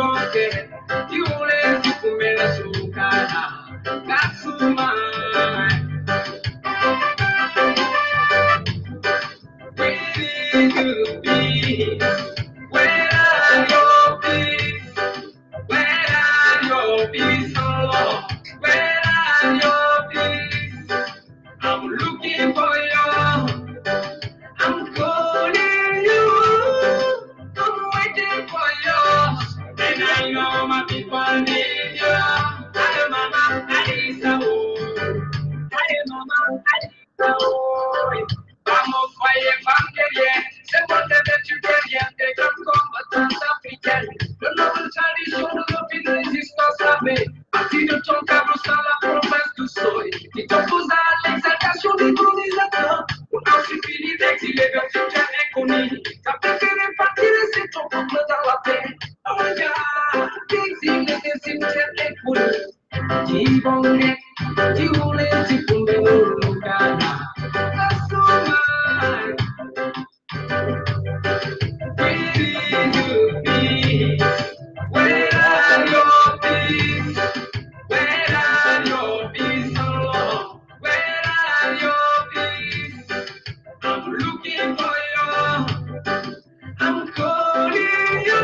poche, yule sikumela sukana, kasuma. Waiting to be, where are your peace? Where are your peace, oh Lord? Where are your peace? I'm looking for you. I'm calling you. I'm waiting for you. And I know my people need you. I am Mama, I need some more. I am Mama, I need some more. Vamos, voyez, femme guerrière. C'est pour te mettre tu guerrière. Des grands combattants africains. Le noble tradition de l'opinion résistance avait. Parti de ton câble sans la promesse du seuil. Qui t'oppose à l'exaltation des colonisateurs. On a suffit d'exiler vers une terre inconnue. T'as préféré partir et c'est ton peuple dans la paix. Oh regarde, d'exil et des cimetières inconnus. Qui vont naître, qui voulaient, qui pouvaient nous gagner. That's so mine. Waiting to be. Where are your peace? Where are your peace, oh Lord? Where are your peace? I'm looking for you. I'm calling you.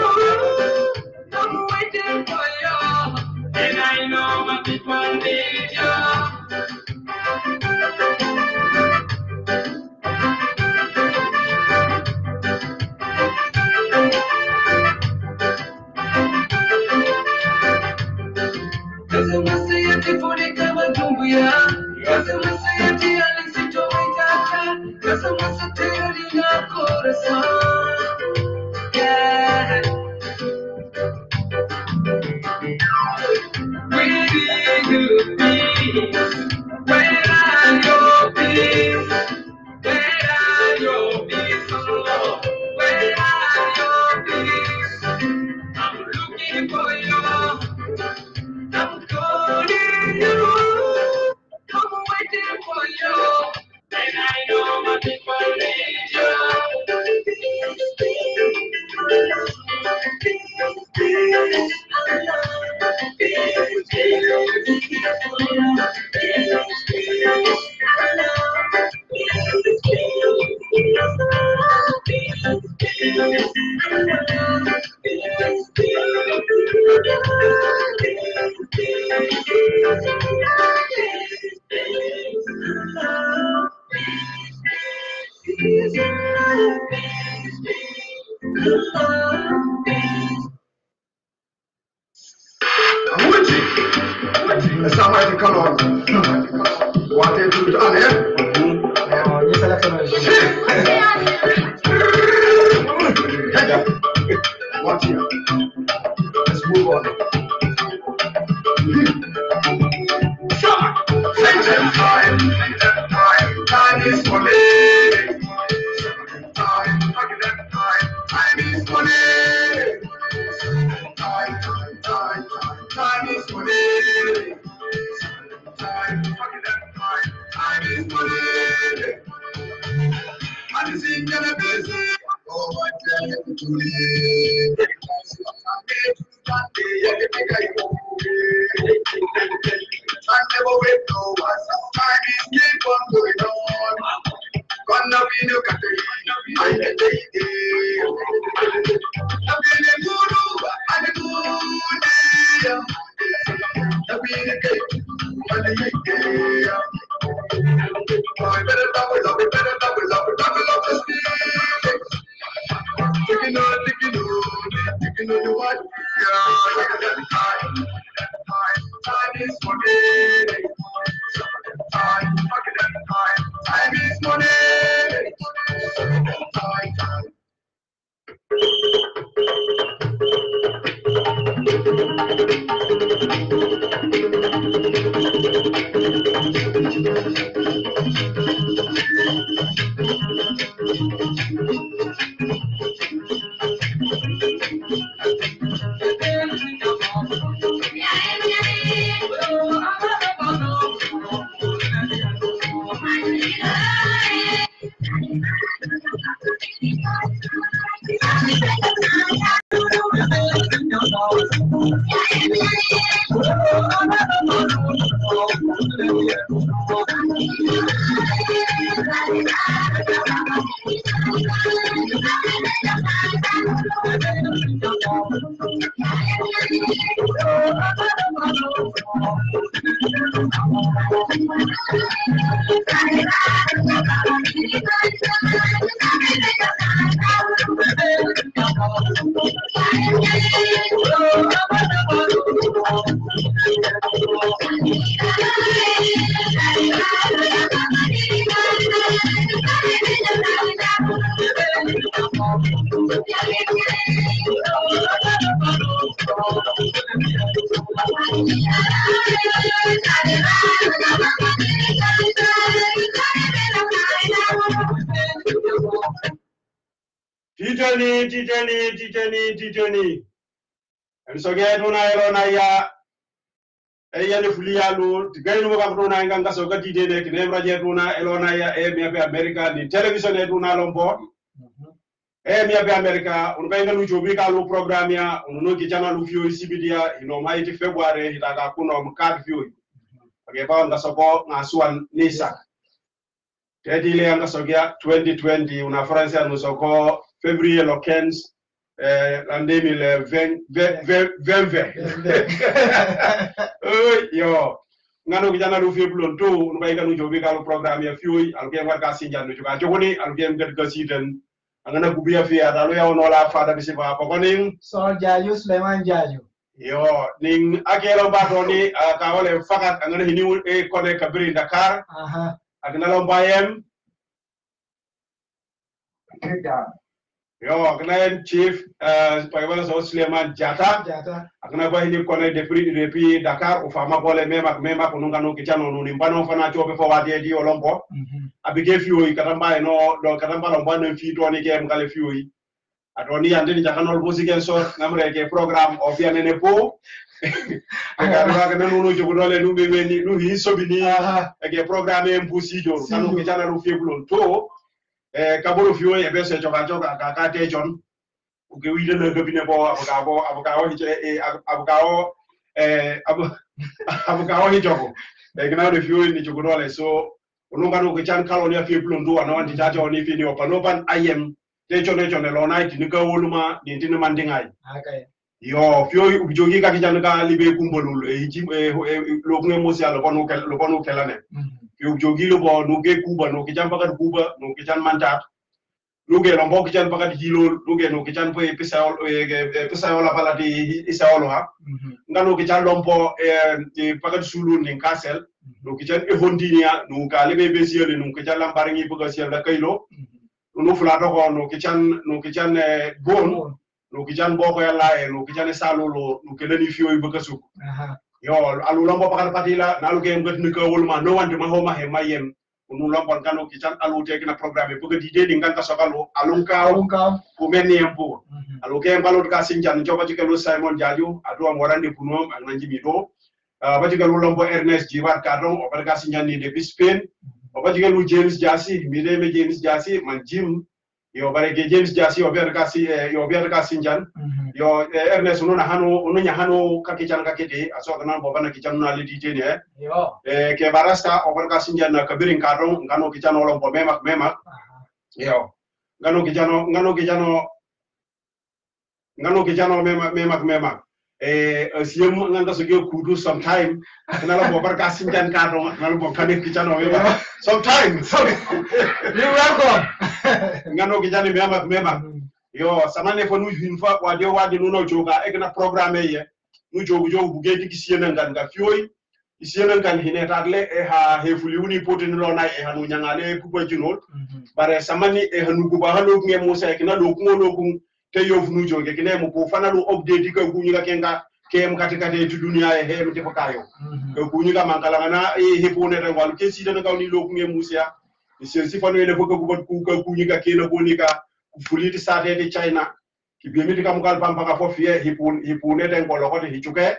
I'm waiting for you. And I know my people need you. Kasumasi for the Kamatumbuya. Kasumasi Alexito Waitaka. Kasumasi Teoria Corazon. Yeah. Waiting to be. Where are your peace? Where are your peace, oh Lord? Where are your peace? I'm looking for you. I'm calling you. I'm waiting for you. And I know my people need Let's not write the color. What they do on here? You select watch here. Let's move on. Time is money. Time is money. Time is money. Time is money. And it's in the business. Oh, what tell you to live? Time never wait no one. Time is keep on going on. Gonna be no country. I get the I'm feeling good and good day. I'm feeling good and the I better double up the speed. Taking on the what? Yeah, time is money. Time is money. Tijani. And so get on Ironaya. Ayana Fulialu, the guy who got Rona and Gangasoka DJ, never yet Rona, Elonaya, America, the television at Runa on board. America, Unbanga Lujovica Lu Programia, Unuki Channel Lufio, Sibidia, in Almighty February, Hitakuno, card view. Okay, found the support, Nasuan Nisa. Teddy Leangasogia 2020, una Francia Nusoko, February Locens. En 2020. Yo, ngano kijana lufi blonto, nubai kanu jobi kalu program ya fiui, alugem warga sinjan nujuka jogoni, alugem gedgasidan, angana kubia fi adalu ya onola fada bisipa pokoning. So Jayu Sleman Jayu. Yo, ning akelo batoni kawale fakat angana hini kone kabiri Dakar. Agana lombayem. Yo, agna chief pagabala so Suleiman Jata. Agna ba hini kone depuis Dakar ufama pole mema kununga no kichano no nimbano fana chope fo wadi di olompo. Abige fioi katamba no do katamba lomba no fi to ni game kale fioi. Atoni ande ni jakanol musiken so ngamre ke program ofiane po. Agana kana no jogudole no be ni no hi sobini ke program embusi jo kanu kichana ru fiebulon to kaboro fiyo ya bese choka kaka tejon uke wide na gabine bo abukao hijoko gina de fiyo ni chukudole so ununga no kichan kaloni ya fiyo ndo ana wanti chacha oni fini opanopan ayem techo ne lona ti nika woluma dintini mandingai yo fiyo ubijogi ka kichan ka libe kumbolul lokne mosi alo ponu kelane yo jogi lo bo no ge kuba no kijan bakat kuba no kijan mantat no ge lo bo kijan bakat hilo no ge no kijan po episao la balati isao ha ngano kijan lompo bakat sulu ning kasel no kijan e hondinia no kale be besiele no kijan lambaringi buga siel da kaylo no flato ko no kijan bon no kijan boko yalla no kijan salolo no kedani fiyo buga su yo alu lombo pakal patila nalu ke ngat ni ko wolma no wande ma homa he mayem unu lombo kanu kitan alu te kina programme buga di de nganta sokalo alunka ko menni empo alu ke mbalo ka sinjan joba jikelo Simon Jaju adu am warande kuno ak nanji mi do ba jikelo lombo Ernest Jiwat kadon o barka sinjan ni de Spain o ba jikelo James Jasi mi de me James Jasi man Jim yo bareke James Jasi o berka sinjan yo Ernest no na hano kakichan kakete aso kana bobana kichan na lidite ne yo ke barasta o barka sinjan na kabirin kadon ngano kichan olompo memak yo ngano kichano memak siem nganda so ge kudu sometime kana la barka sinjan kadon ngalo bo kane kichano memak sometime you welcome ngano kichani memak yo samane fo nu hinfa wade no joga ekna programme ye nu jogu bugeti kisiena nganga fioi isiena ngan hinetarle ha hefuli uni potin lo na hanu nyangale pupa jinol bare samani hanu guba hanu nge musa ekna do kungo te yof nu joge kine mo ko fana lo update ka kunyiga kenga kem katika de dunia he mte pakayo ko kunyiga mankala na hepone re walu ke sida na ni lo kunge musa isi fano ele boka ku kunyiga kena bonika fuliti sate de China ki biemiti kamukal pampaka fo fie hipune den ko lokote hichuke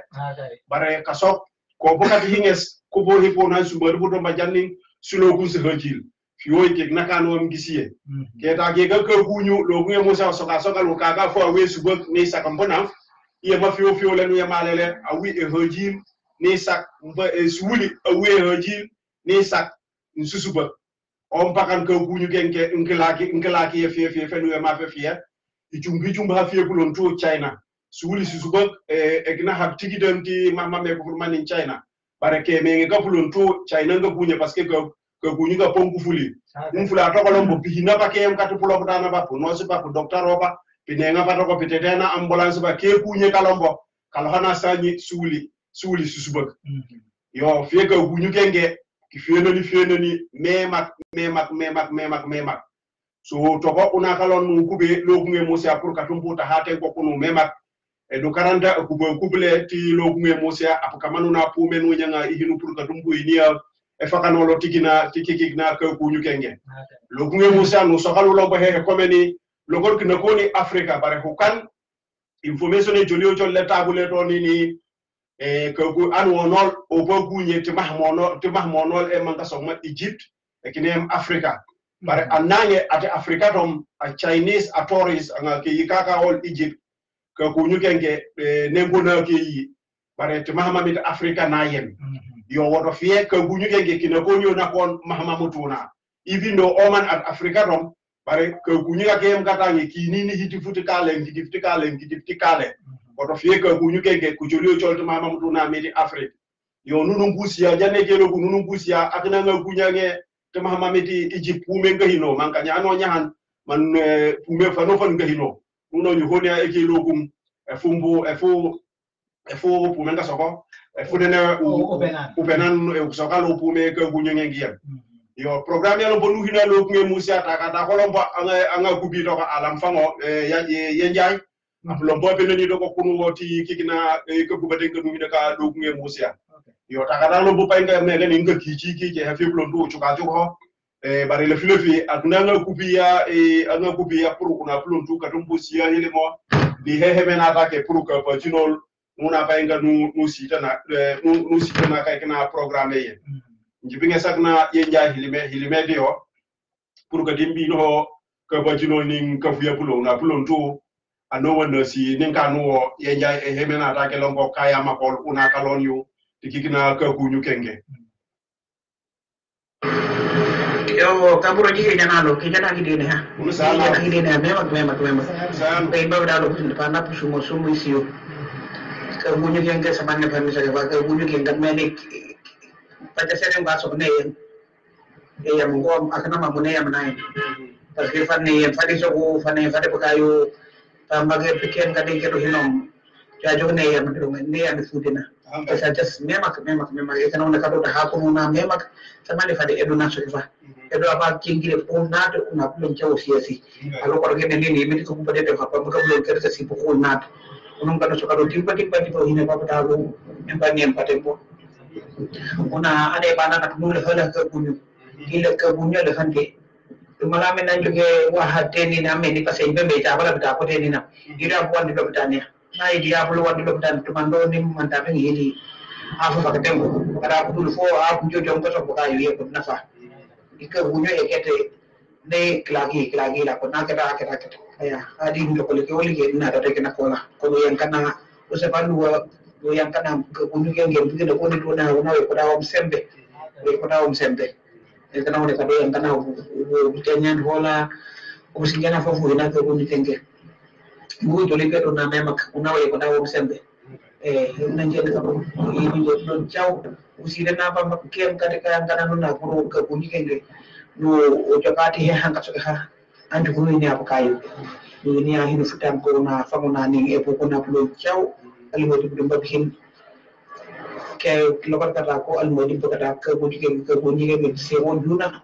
bare kasok ko bokati hinges ko bo hipona subar buto majanning sulo kun se hajil fioi ke nakano mgisie ke ta ke ga kunyu lo kunye musa soka lo kaga fo we subak ni sakampona ye ma fio le no ye malele awi e hojim ni sak mba e suuli awi e hojim ni sak nsusuba on pakan ko guñu genke nkelaki ye fe no ye ma fe fiya ijumba fiye kulon to China suuli susuba e gina hab tigidam ti mama me ko man in China barake me ngi kapulon to China nga guñe parce que ko guñu ga ponku fuli fula to ko lombo bihina ba kem katu pulo dana ba no se ba docteur oba pinenga pato ko pitena ambulance ba ke guñe kalombo kala hana sañi suuli susubak yo fiye ko guñu genge ki fiye ni memak so to ko una kalon nu kube logunge musia pour katumbu ta hate ko kunu memak e do karanda kubule ti logunge musia apakamanu na pume nu nyanga ihinu pour katumbu inia e fakano lo tikina ko guñu genge logunge musia no sokalu lombo he komeni logor kina koni Africa bare hukan information e jolio jolle tabule to ni ko gu an wonol o bo guñe ti mahmonol e manga so ma Egypt e kinem Africa bare anange ate Africa dom a Chinese authorities anga ke yikaka all Egypt ko guñu genge nengona ke yi bare ti mahamamit Africa na yen yo wodo fiye ko guñu genge kina konyo na kon mahamamutuna even though Oman at Africa dom bare ko guñu ga kem katangi kini ni hiti futikale oto fiye ko guñu genge ku jolio jolto mama mutuna medi Afrique yo nunu ngusia jane gelo ku nunu ngusia akina nga guñange te mama medi Egypt pume ngahino manka nyano nyahan man pume fano fan ngahino nuno ñu honia e gelo gum e fumbu e fu pume nga soko e fu dene upenan e sokalo pume ko guñu ngiyam yo programme yalo bonu hina lo ku musia ta da kolombo anga gubi to alam fango ye njay lombo be ni do ko kunu woti kikina ko gubade ngam mi ka do ku musia yo ta da lo bu pay nga ne ni nga ki ha fi blon do chuka joko bari le filofi aduna nga gubi ya pour kuna blon do ka dum busia yele mo di he na ta ke pour ka patinol muna pay nga nu sita na kay kana programme ye njibinge sakna ye nja hilime dio pour que dimbi no ka bajino ning ka fuya pulo na pulo to ano wona si ninka no ye nja e hemena ta ke longo kaya makol una kalon yu tikikina ka guñu kenge yo kaburo jige janalo ki jana gidene ha jana gidene mema pe ba da lo pa na pusumo sumo isiyo ka guñu kenge sabanne permisa ka guñu kenge menik pada sering masuk ne yang ngom akana mamune yang naik pas ke fanne fadi so fanne fadi pakayo tambage piken kadi ke do hinom jajo ne yang ne yang fudina esa just memak ekana ona kado ha ko na memak samane fadi edu na so fa edu apa kingire pun na to na plum chawo siasi alo ko ke ne ni mi ko pade de fa pa ko blon ke se si ko na unung kado so kado timpa to hine pa pa go empate po una ade bana na tumule hala ka bunyu ile ka bunyu le hande tumala men nan joge wa hateni na me ni pasai be ta bala bita ko teni na ira ko andi do bitania na idi ya bulu wandi do bitan tumando ni manta be hili afu ba katembo kada ko fo afu jojo ko so ka yi ko nafa ika bunyu e kete ne klagi la ko na kada aya adi ndo ko le ko li na ta ke na kola ko yang kana ko se palu do yang kana bunyu genge bugina ko ni do na ko da sembe e kana wona kado yang kana tenyan hola ko singana fofu ina ko bunyu genge bu to le ko na mema una ko da sembe nan je ka ini do chau usire na ba kem kade ka kana no na ko bunyu genge no o jakati he hanga so ha andu ko ni apa kayu ni ya hinu futam ko na famona ni e ko na pulo chau almodi dum babhin ke lobar kata ko almodi to kata ka bunyi ke se won duna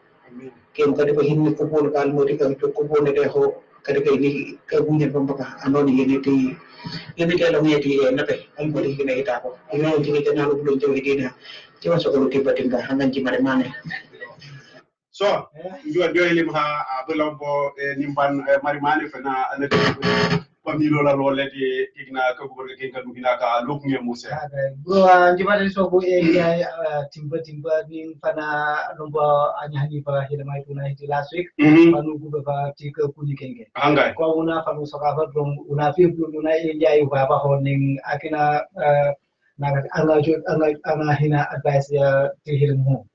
ke kade ba hinni ko bol kal modi ka to ko bol de ho kade ke ni ka bunyi bambaka anoni yene ti yene ke lo ngeti na pe almodi ke ne ta ko ina ti ke na lo bulo jogi dina ti wa so ko ti batinga hanan ji mare mane so yo do elim ha abulombo nimban mari mane fena anati pamilo la lolete igna ka gubur ke kan dugina ka loknge musa bro njibale so ko e timba ni fana nomba anyani pa hila mai tuna hiti last week panu gube pa tika kuni kenge hanga ko una panu soka fa drum una fi una e jai ba ba honing akina naga anga hina advice ya tihilmu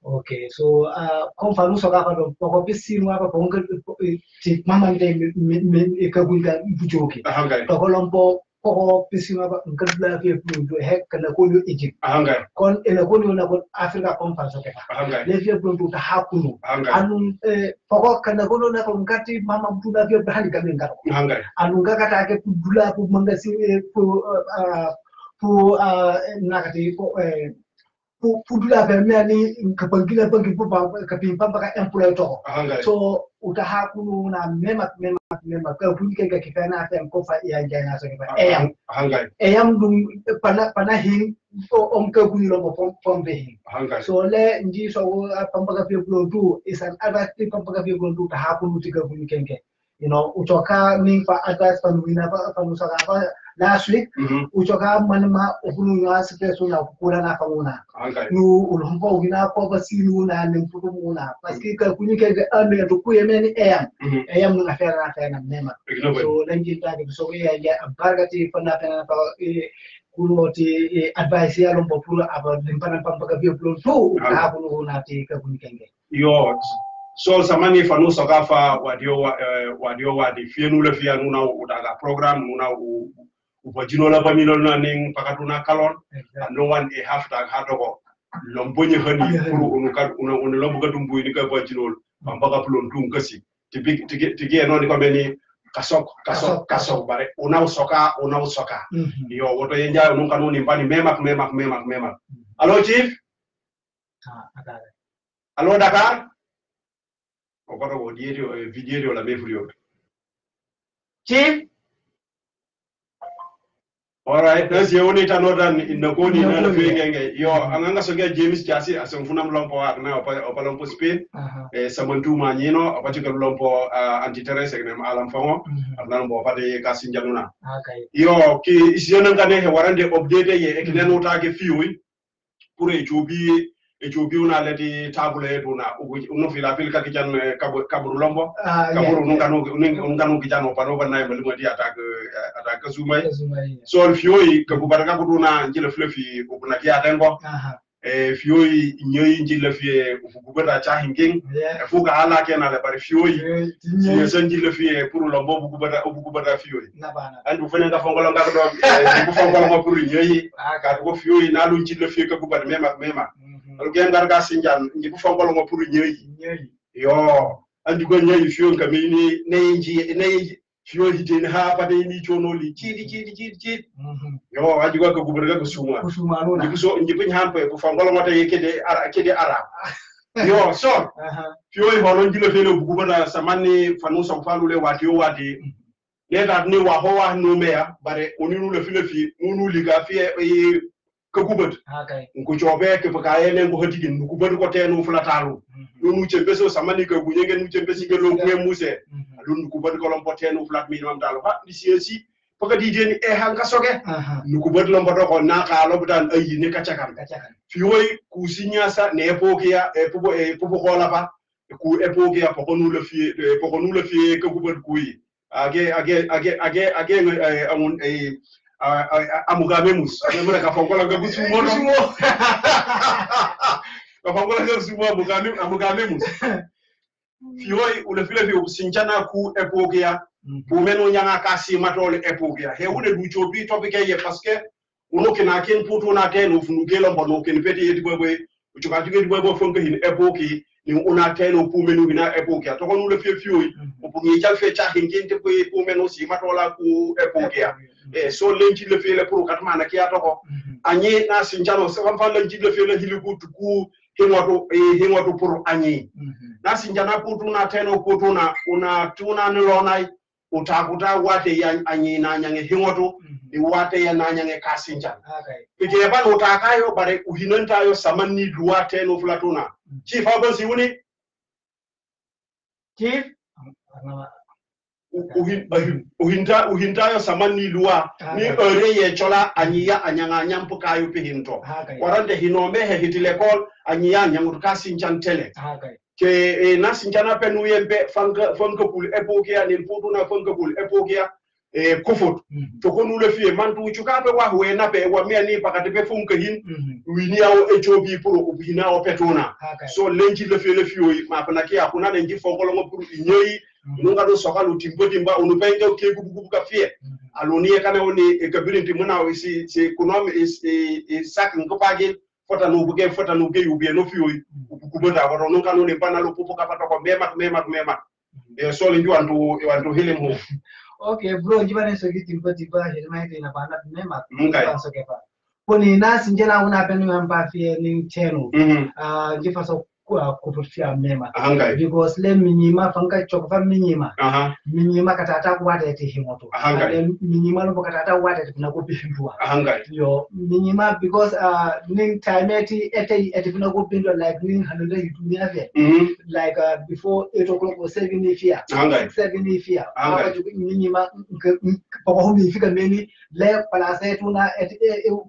okay so kom fanu soka fa drum ko bisi no ba ko ti mama nde me ka gunga bujoke hanga to kolombo ko pisima ba ngabla fi plundo hek kana ko yo Egypt hanga kon ena ko na ko Africa conference ke hanga le fi plundo ta hakunu hanga anu foko kana ko na ko ngati mama mtuna fi bahali gamen ngaro hanga anu ngakata ke dula ko mangasi ko nakati ko pudula vermeni kapangila bangi pupa kapimpa baka employee to so utahakunu na mema ka bunke ka kifana atem ko fa ya jana so ke eyam dum pana hin o ka kuni lo pom be so le nji so pamba ka fi blodu is an advantage pamba ka fi blodu tahakunu tika bunke kenke you know uchoka ning fa advice pan wina pa musaka pa last week uchoka manma okunu ya situation na kula na famuna nu ulompo wina ko basinu na nemputo muna paski ka kuni ke ame to ku yemeni eyam na affaire na nema so lenji tadi so ya bargati fana fana pa kuno ti advice ya lompo pula aba limpana pamba ka bio plo to ka kuno na ti ka kuni kenge yo so samani fanu sokafa wadio wadi fienu le fianu na udaga program nuna upajino la pamilo na ning pakatuna kalon no one a half tag hatogo lombonye hani puru unu lombo kadumbu ni ka pajino pambaka plon tum kasi tigi no ni komeni kasok bare una soka yo woto yenja unu kanuni mbani memak allo chief allo Dakar okoto go video la mefurio chief alright that's your only tanodan in the koni na la fengenge yo anganga soge James Chasi asemfuna mlompo wa na opalompo Spain samantu manyino apati ka mlompo anti-terrorist ne alam fango abnan bo fade kasinjanuna yo ki isiona ngane he warande update ye eknenu tage fiwi pour Ethiopie una leti tabule duna uno fila fil ka kijan kaburu lombo kaburu nunganu kijan opano na mbali di attack Zumai so fioi ka kubaraka kuduna njile flefi ubuna kia dengo fioi nyoyi njile fie ufugubeta cha hinking fuka hala kena le bari fioi njile fie puru lombo ubugubeta fioi andu fenenga fongolo ngakdo fongolo mo puru nyoyi ka ko fioi nalu njile fie ka kubar mema algen garga sinjan njibu fongolo ngo puru nyeyi yo andi go nyeyi fiyo kamini neji fiyo hideni ha pade ni chono li chidi yo andi go ko guberga ko suma njibu nyampe ko fongolo ngote kede ara yo so fiyo hono njilo fele gubana samani fanu so falule wati leta ni wa ho no meya bare oninu le file fi nunu liga fi ka gubat ko jobe ke pakaye ne ko hatigin ko gubat ko tenu fulatalu nunu cembeso samani ka bunyenge nu cembesi ke lo ngwe muse lun ko gubat ko lompo tenu fulat mi mam dalu ha di siesi paka di jeni hanga soge nu gubat lompo do ko na ka lo butan ayi ne kacakam fi woy ku signasa ne epokia pubo ko la ba ku epokia poko nu le fi ka gubat kuyi age amun amugamemus nemura kafongola gabusumo kafongola gabusumo amugamemus fioi ule file fi usinjana ku epokia bumeno nyanga kasi matole epokia he une du chobi topike ye parce que uno kina ken putu na ten ufunugelo mbono ken peti yedi bwe uchukatuke bwe fonke hin epoki ni una ten pumenu bina epokia to kono le fioi upungi jalfe cha hingente bwe pumeno si matola ku epokia so lenji le fele pour katmana ki atoko anyi na sinjano so kam fa lenji le fele hiliku tuku hingoto pour anyi na sinjana putu na teno putu na una tuna nilonai utakuta wate ya anyi na nyange hingoto ni wate ya na nyange kasinja ike ban utakayo bare uhinantayo samani duwate no flatuna chief abansi wuni chief uhinta yo samani luwa ni ye chola anyiya anyanga nyampuka yo pihinto warande hinombe he hitilekol anyiya nyanguka sinchantele ke na sinchana penu yempe fanka pul epokia ni mputu na fanka pul epokia kufut to konu le fie mantu chukape wa huena pe wa mia ni pakati pe funka hin wini ao echobi puro ubina o petona so lenji le fie ma panaki akuna lenji fongolo ngo puru inyei nunga do soka lutimbo timba unupenge ke gubu ka fie aloni kana oni ekabirinti muna isi se kunom is sak ngopage fota no buge yubie no fie kubunda waro nunga no ne bana lo popo kapata ko mema so lenji wantu hile mu. Okay, bro, jibane so gitimbo tiba helmaite na bana mema panso kepa poni nasi njena una penu amba fie ni chenu jifa so kufutia mema because le minyima fanga chokofa minyima katata kuwata eti himoto minyima no katata kuwata eti kuna kupishwa yo minyima because ning time eti kuna kupindwa like ning hanule hitumia vya like before 8 o'clock or 7 ifia 7 ifia minyima poko humi ifika meni le palase tuna eti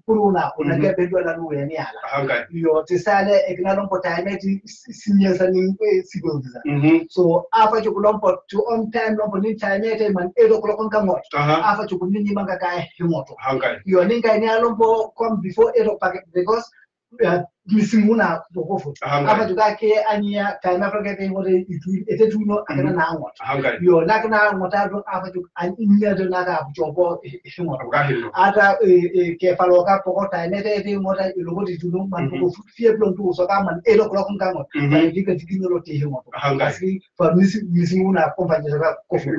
kuruna unakia pendwa na nuwe ni ala yo tisale ekinalompo time eti sinyasa ni sigonza so afa chukulompo to on time lompo ni time man 8 o'clock on kamot afa chukulini manga kai himoto yo ninga ni alompo come before 8 o'clock because misimuna bokofu afa jukake anya time africa ke ngore ete tuno akana na angot yo nakana ngotado afa juk anya do naga jobo himoto ata ke faloka poko time ete ngota iloboti tuno man bokofu fie plon tu so ka man 8 o'clock ngangot ba dika tikino te himoto asi for misimuna kompanya za kofu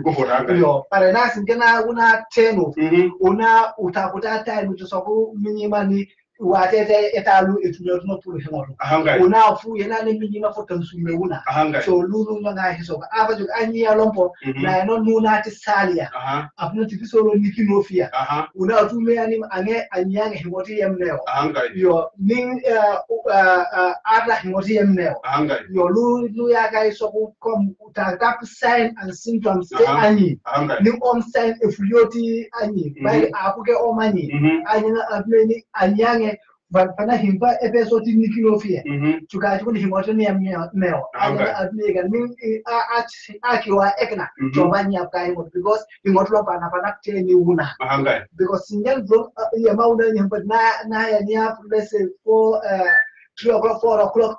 yo para nasi ngena una teno una utakuta time to so minyimani watete etalu etunyotuno pulu himoto una fu yana ne minyima fotan sume una so lulu nga hisoka aba juk anyi alompo na no nuna ti salia apno ti solo nikino fia una tume yani ange anyange himoti yemneo yo ning ada himoti yemneo yo lulu ya ga isoku kom utagap sign and symptoms te anyi ning om sign efuyoti anyi bai akuke omani anyina abeni anyange bana himpa episode nikino fie chuka chukuni himoto ni meo admega min akiwa ekna chobanya kai because himoto lo pana teni una because single bro ya mauna ni himpa na ya ni let's say for 3 o'clock 4 o'clock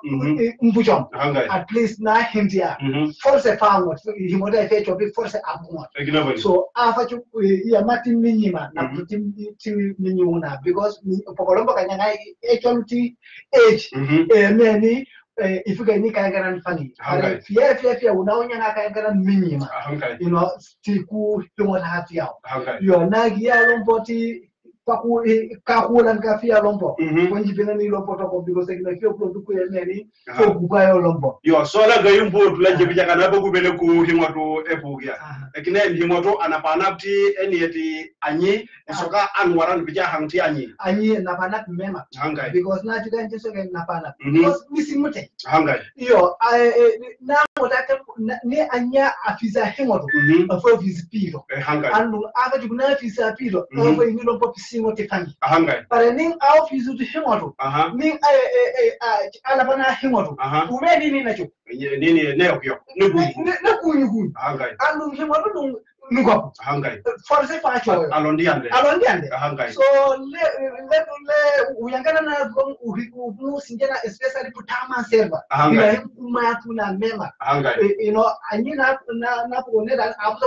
mbuchom at least na hintia force found himoto efe chobi force amwa so afa chu ya mati minyima na putim minyuna because pokolombo kanyanga actually age many ifika ni kaingana fani fia unaonya na kaingana minyima you know stiku tumo hati yao yo nagia lompoti kakula nkafia lompo kwenye pena ni lompo toko because kina kio produku ya neni ko bukayo lompo yo sola gayumbo tulanje bijaka nabo kubele ku himoto epugia ekine himoto anapanapti eni eti anyi soka anwaran bija hangti anyi napanap mema because na jiganje soka napanap because misimute yo na motaka ni anya afisa himoto afo visipiro anu aka juguna afisa piro afo ni lompo motifani para ning au fizu tu himoto ning ala bana himoto ume nini nacho nini neo kyo na kunyugu alu himoto dum nugo force fa cho alondiande so le uyangana na uhu sinjana especially putama server ila kuma tuna mema you know anyina na kuonera abuso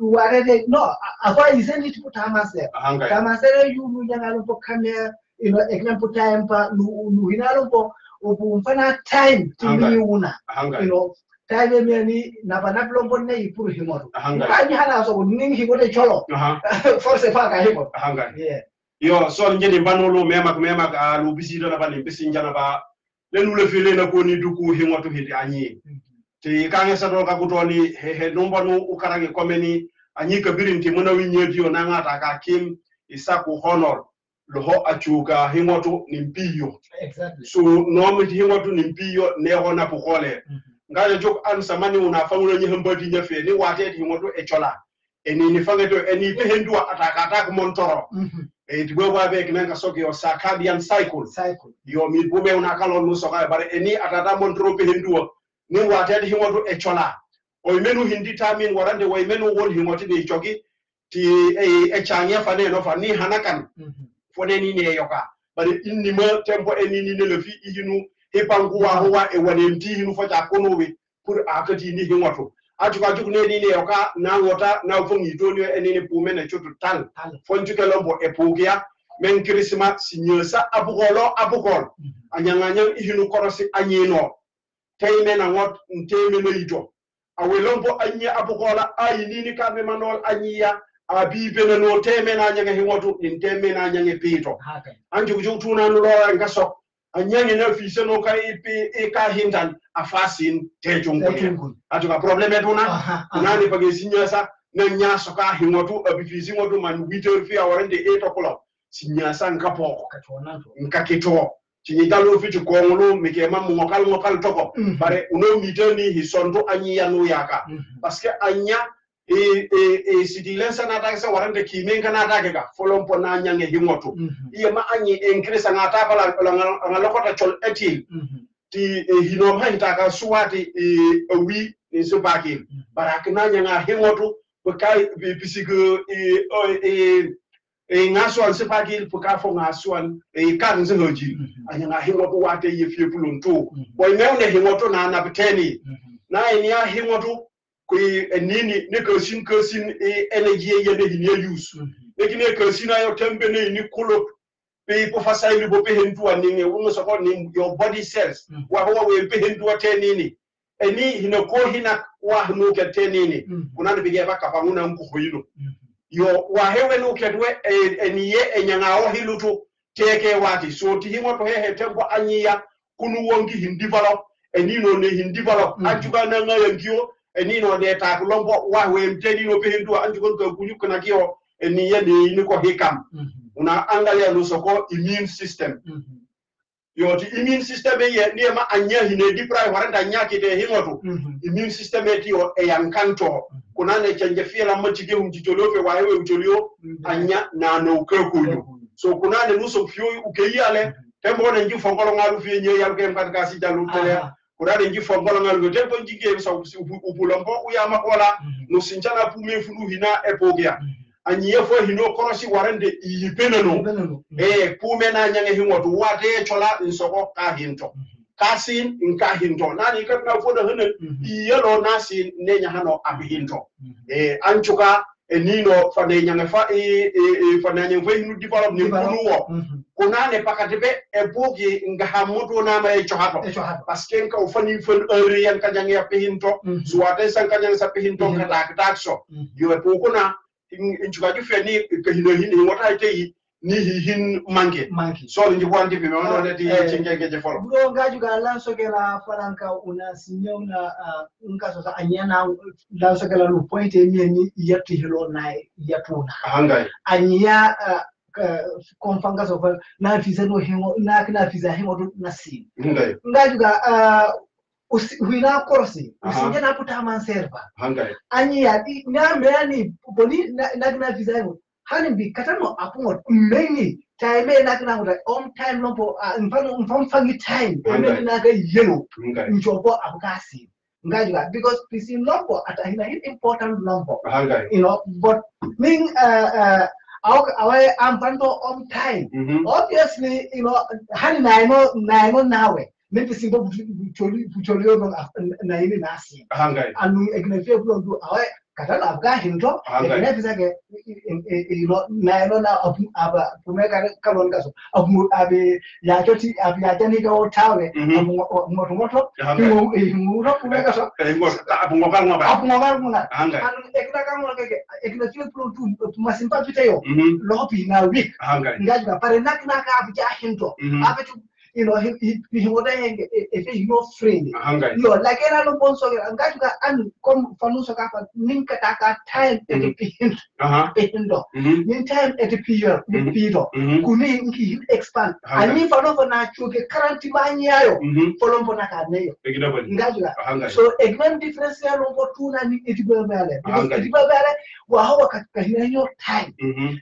warede no afa iseni putama server kama sere yu nyanga lo kamera you know example time pa nu hinalo po upumfana time timi una you know time meni na banaplo bonne ipuru himoto anyi hala so ningi himoto cholo force fa ka himoto yeah yo so njeni banolo mema ka lu bisito na bani bisinjana ba lenu le fele na ko ni duku himoto hiti anyi ti kanga sa do ka kutoni he nomba no ukarange komeni anyi ka birinti mona winyedi yo na ngata ka kim isaku honor loho achuka himoto ni mpiyo exactly so normally himoto ni mpiyo ne hona pukole ngaje jok an samani una fangulo ni hambati nyafe ni wate di ngoto e chola eni ni fangeto eni pe hendua ataka montoro e tibo ba be kinanga soki o circadian cycle yo mi bume una kalon no soka bare eni atata montoro pe hendua ni wate di ngoto e chola o menu hindi tamin warande way menu wol hingoti de choki ti e chanya fane no fani hanakan fone ni ne yoka bare inni ma tempo eni ni le fi ihinu hepanguwa huwa e wanenti hinu faja konowe pour akati ni hingoto ajuka jukune ni yoka na wota na fongi tonyo enini pume na chotu tal fonjuke lombo epogia men krisma sinyosa abugol anyanganya ihinu korosi anyino tayme na ngot nteme no yido awelombo anye abugola ayi nini kame manol anyiya abi benano teme na nyanga hingotu nteme na nyanga pito anjuku jutuna no ngaso anyange na fise no ka e ka hindan afasin tejungu atuka probleme tuna nani page sinyasa na nyaso ka hingotu abifisi ngotu man 8h fi awrende 8 o'clock sinyasa nkapo nkakito chinyitalo fi chukongulu mikema mokal toko bare uno miteni hisonto anyiya no yaka parce que anya sidilensa na takisa warande kimenga na takega folompo na nyange hingotu iye ma anyi increase nga tabala ngalokota chol etil ti hinom haitaka suwati wi ni subaki baraka na nyanga hingotu bukai bisigo ngaswan subaki buka fo ngaswan kan zingoji anyanga hingotu wate yefie puluntu boy mewne hingotu na beteni na enia hingotu kui nini ne kersin energy ye ne hini use ekine kersin ayo tembe ne ni kulo pe po fasai bo pe hentu aninge uno so ko ni your body cells wa ho we pe hentu atenini eni hino ko hina wa no ke tenini kunani bige baka pamuna mku hoyino yo wa hewe no kedwe eni ye enyanga o hilutu teke wati so ti himo to he tembo anyiya kunu wongi hin develop eni no ne hin develop ajuga na ngaya ngio eni no de ta lombo wa we mteni no pe hindu anjugo ko kunyuka na kio eni ye ni ko hikam una angalia no soko immune system yo ti immune system ye ni ma anya hine dipra waranda nyaki de hingoto immune system eti o e yankanto kuna ne canje fiela machige umjitolofe wa hewe utolio anya na no kekuyu so kuna ne nuso fio ukeyale tembo ne nji fongolo ngalu fi nye yal kem kan kasi dalu tele kuna ne nji fongolo ngalu tembo njige so upulombo uyama kola no sinjana pume fulu hina epogia anyiye fo hino korosi warande yipenano pume na nyange hingoto wate chola nsoko ka hinto kasin nka hinto nani ka na fo da hene yelo nasi nenya hano abihinto anchuka nino fa ne nyanga fa fa na nyanga hinu develop ni kunuwo kunane pakatibe epogi ngahamuto na ma echohato parce que nka ufani fon yan ka nyange abihinto suwate san ka nyange sa abihinto ka takso yo epokuna inchuka jufeni ke hino hini wata ite ni hin manke so nji kwandi pe no de ti chingenge je folo bro ngaju ga lanso ke la faranka una sinyona nka so anyana lanso ke la lu point ni yatti helo nai yatuna hangai anya konfanga so na fiza no hengo na fiza hengo na si ngaju ga wina korsi usinjana kutama serva hangai anya ngambe yani boni na fiza hengo hani bi katano apungo many time na kana ngota on time lompo mfangi time many na ga yellow njobo abukasi ngajuga because pisi lompo atahina important lompo you know but mean our ampanto on time obviously you know hani na no nawe maybe simple bucholio na ini nasi anu egnefia bulo awe katana abga hinto egnefisa ke you know na aba pumeka kalon gaso abu abi ya choti abi ya tani go tawe moto nguro pumeka so abu ngokal ngona anu ekna kamo ke egnefia bulo tu masimpa piteyo lopi na week ngajuga pare nakna ka abja hinto abetu you know, he would if he no friend. You like a long bone so and got and come for no soccer ninkataka time at the pin. In time at the period, Kuni expand. I mean for no natural current mania for Lomponaka. So again difference here over 2 and 80 valley. Because 80 valley were your time.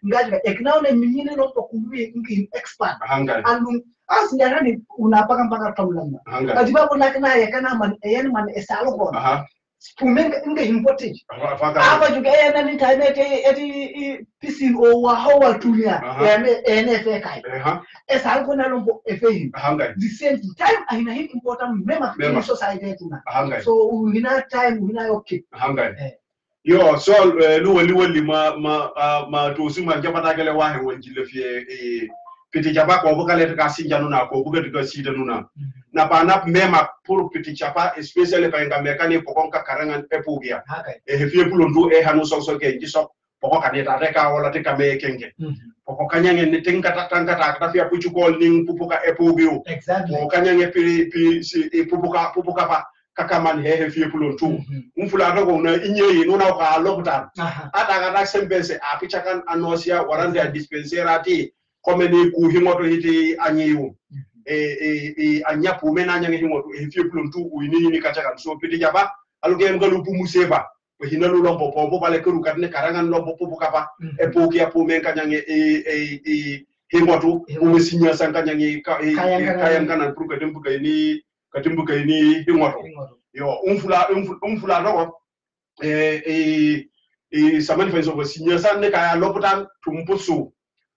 Now the meaning of the expand. And as Narani Unapaka problem. Adiba Nakana, Yakanaman, Ayan, a salon. Pumen in the important. After you get any time at a piscine or how to near NFA. As Algonalum, the same time, I need important member of society. So we not time, we not okay. Yo, so Luwali ma to Suma Japatagala when you live Piti Japa ko bukale to kasinja nuna ko buga to sida nuna na panap mema pour Piti Japa especially pa nga mekani pokonka karangan epugia e hefie pulundu e hanu so ke ngiso pokoka ne tateka wala te kame kenge pokoka nyange ne tinka tatanga ta fia puchu kol ning pupuka epugio pokoka nyange pi si pupuka pa kakaman hefie pulundu mfula dogo na inye nuna ka lockdown ata ga sembense a pichakan anosia warande dispenserati comme ni ku himoto hiti anyiu anya pumena nya himoto hefie plontu uini kachaka so piti jaba aluge ngalu pumuseva hinalu lombo pompo pale kuru kadne karangan lombo pupu kapa epoki ya pumen kanyange himoto umusinya sankanya kayan kanan pruka tembuka ini himoto yo umfula dogo samani fenso bo sinya sanne kaya loputan tumpusu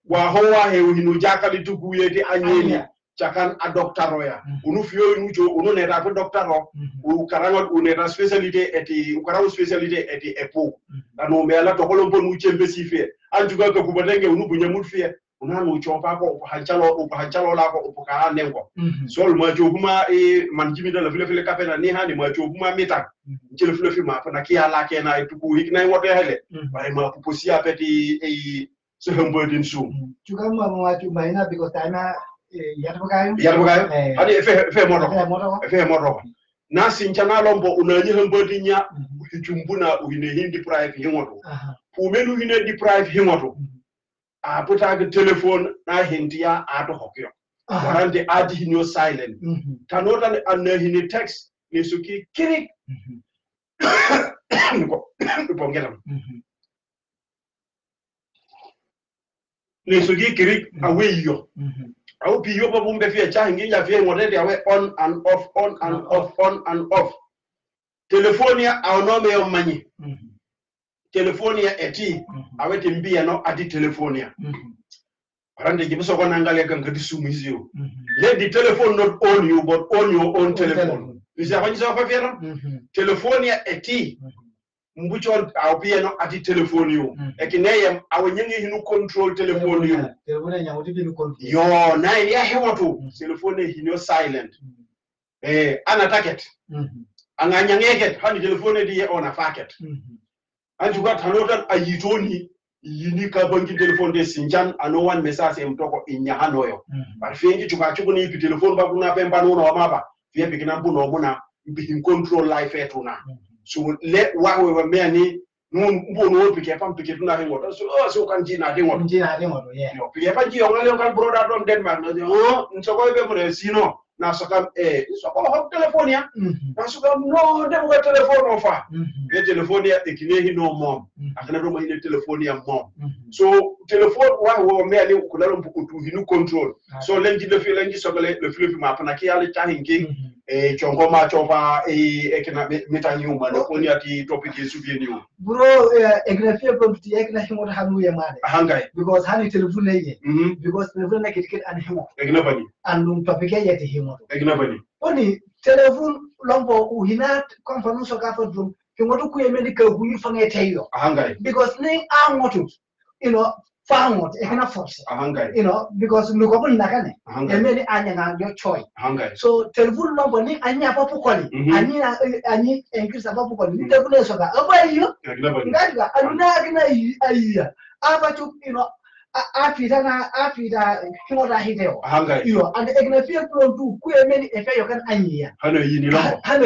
wa hoa he hinu jakali tukuye ti anyeli chakan a doctoroya unu fio nujo unu neta po doctoro u karangal uneta specialité eti u karaw specialité eti epo anu mela to kolompo nu chembe sife anjuga ko kubadenge unu bunyamul fie una no chopa ko hanchalo la ko upuka nengo sol ma joguma man jimida la file kapena ni hani ma joguma mita jele file ma fa na kiya la kena tuku hikna wote hele bare ma puposia peti so hambodin su juga mama maina because time yarbugayo adi fe modo na sinchana lombo unanyi hambodin nya hichumbuna uhine hindi private himoto pumenu hine di private himoto a puta ga telephone na hindia ato hokyo warande adi hinyo silent tanota an hine text ni suki kirik ko ngelam Nesugi kirik away yo. I hope you won't be fair chatting in your fear already away on and off. Telephonia, our normal money. Telephonia eti, I wait in be no at the telephonia. Rande give us one angle can get with you. Let the telephone not own you, but own your own telephone. Is that what you say? Telephonia eti. Mbucho au pia no ati telephone yo ekineyem awenyengi hinu control telephone yo telephone nya oti hinu control yo na ya hewa tu telephone hinu silent ana target anganyangeket hani telephone di ona packet anjuga tanotan ayitoni yini ka banki telephone de sinjan ano one message mtoko inya hanoyo barfengi chukachukuni pi telephone ba kuna pemba no wa maba fie pikina mbu no muna mbi control life etuna so let what we were many no pick up pick nothing water so can jina de water yeah no pick up ji only can brother from Denmark no so go be for sino na so come so go hot telephone ya na so come no dem go telephone offer the telephone ya ekine no mom akana do mahine telephone ya mom so telephone wa we many kulalo mpukutu hinu control so lenji le felenji so le flufi map na ki ali tahingi chongoma chopa ekena mitanyuma no koni ati topic yesu bienio bro egrafia property ekna himot hanu ya mane hangai because hani telephone ye because telephone na kitikit an himo egna bani and topic ye te himo egna bani oni telephone lombo uhinat conference ka fodum himoto ku yemeni ka huyu fange tayo hangai because ni amoto you know farmot ekna force you know because nuko nakane yemeni anya your choice so telephone number ni anya papu koli ani increase papu koli ni telephone so ka abayo ngaga aluna kina ayiya aba tu you know afita kimota hiteo hanga iyo and egna fia plontu ku emeni efe yokan anyia hana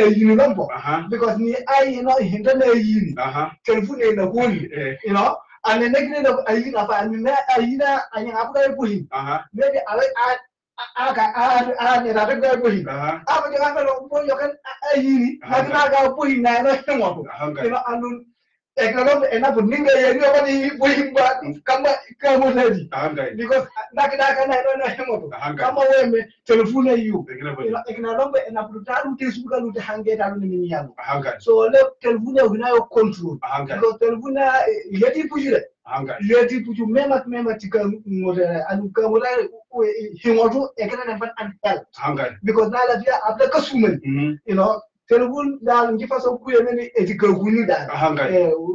yini lombo because ni ai no hinda na yini telephone na honi you know and the next of ayina fa and na ayina anya abuga buhi maybe ne da ga buhi abuga ga lo yokan ayini na ga buhi na no hemo you know alun economic enough ninga yeri wani buhimba kama lady because nakidaka na hemo kama wewe telefone you economic enough taru tisuka lute hange taru ni minyano so le telefone unayo control because telefone yeti pujire yeti puju mema tika ngore anuka ngore himoto ekana na fan and because na la via abla kasumen you know telefon dal ngi façon ku yene e ko guni dal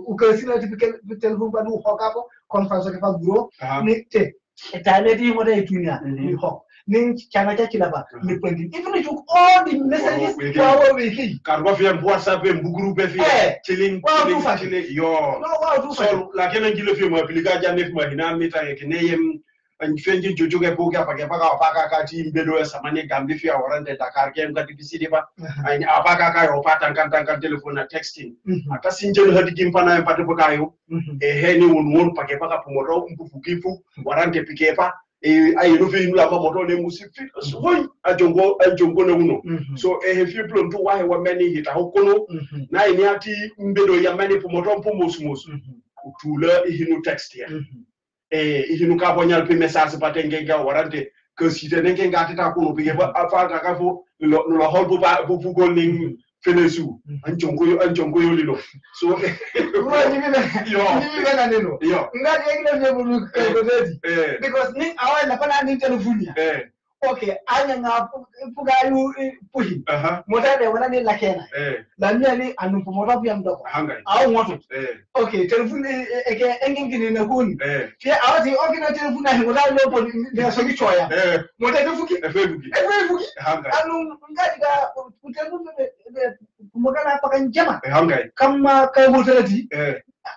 ukasina typical telefon ba du hokako conference ke fa bureau ni te etale mo de tunya ni hok ni chama cha kilaba ni pendi even if all the messages power we ki karbo fi WhatsApp e groupe fi chilling yo no so la kena ngile fi mo applica ja nef ma hina mita ke neyem an fenji jojoge boga paka kati mbedo samani gambi fi awrande Dakar kem kati bisidi ba ay apaka ka yo patan kan telephone texting ata sinjel hadi gimpana empate bokayo e heni won pake paka pomoto mpufukifu warante pikepa ay no fi nula ba moto ne musifi so ajongo ne uno so he fi plon to wa he wa many hita hokono na ni ati mbedo ya many pomoto mpumusumus utula ihinu text ya ihinu ka bonyal pe message patenge ga warante que si te nenge ngati ta ko bi ba afa ka fo lo hol bu gol ni fenesu anjongo yo lilo so wa ni be na neno ngati engine ne bulu ko dedi because ni awa na pana ni telephone okay anya nga puga yu puhi mota de wana ni lakena la ni anu pomora bi amdo awu moto okay telephone eke engine na hun fi awati okay na telephone na mota lo po de so ki choya mota de fuki anu ngati ga telephone de mota na pakan jama kama kai motorati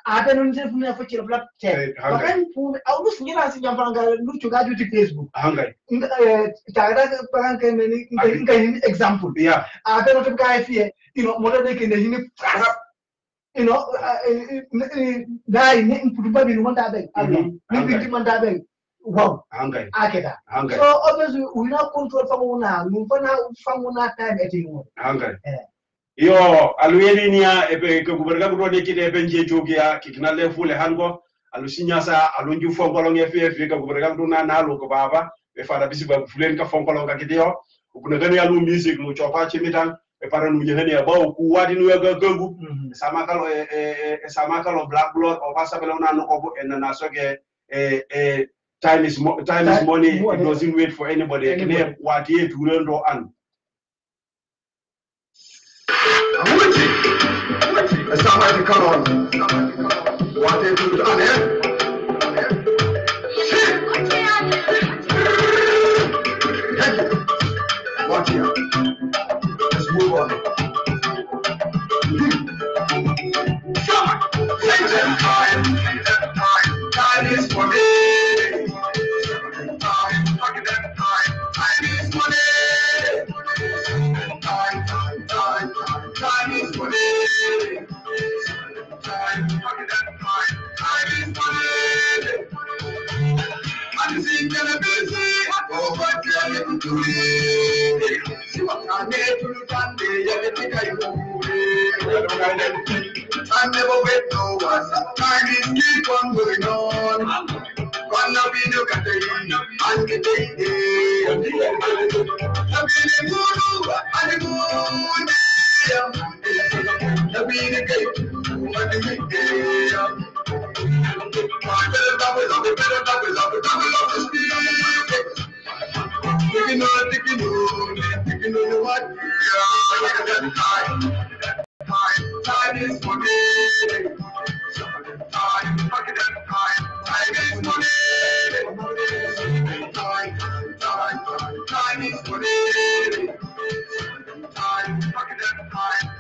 ada nun telephone na fakir blab te pakan pu awu singira sin jamfanga lu chuga ju Facebook tagada pakan kai ni ngai example ada no guy fi you know motor de kende hini you know dai ni imputu babi no manda ben ni binti manda ben wow akeda so obviously we not control famuna mfana famuna time etingo yo alweli niya ebe ko guberga go de kide ben je jogia kikna le fule hango alusinya sa alunju fongolo ngefe ka guberga do na lo ko baba e fara bisi ba fulen ka fongolo ka kidio ukuna gani alu music no chopa chimitan e para nu nyehani ya bawo ku wadi nu ga gangu sama kalo black blood o pasa bela na no ko en na soge time is money. It doesn't wait for anybody. Kine wati e turendo an it's not like to come on. What they do on there? Watch here. Let's move on. Time is for me. Time is money. Time is money. Time is money. I'm seeing the busy. Oh, what can you do? See what I need to do. Everything I do. I never wait no one. Time is keep on going on. Gonna be no Katerina and the day. I've been a guru and a moon. I've been a gate and a day. Time is money. Time is money. Time is money.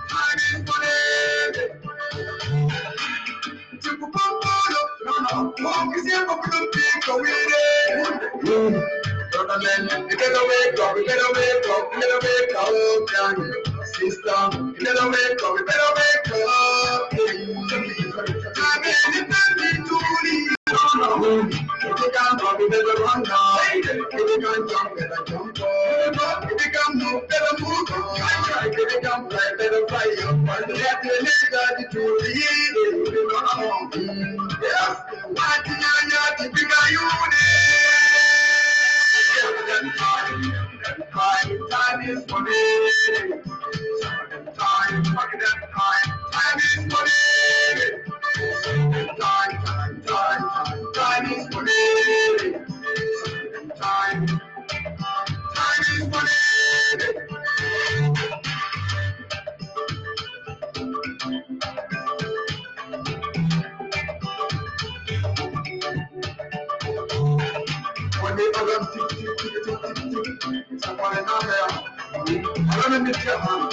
Time is money. so we there. Brother man, you better wake up, you better wake up, you better wake up, young sister. You better wake up, you better wake up. I mean, it's nothing to leave. If you can't run, you better run now. If you can't jump, better jump up. If you can't move, better move on. If you can't fly, better fly up. And let the nigga to lead it. Yes, what you are, bigger unit. Time is money. Time is money. Time is money. Time is money. When they alarm tick, somebody not there. I don't need to tell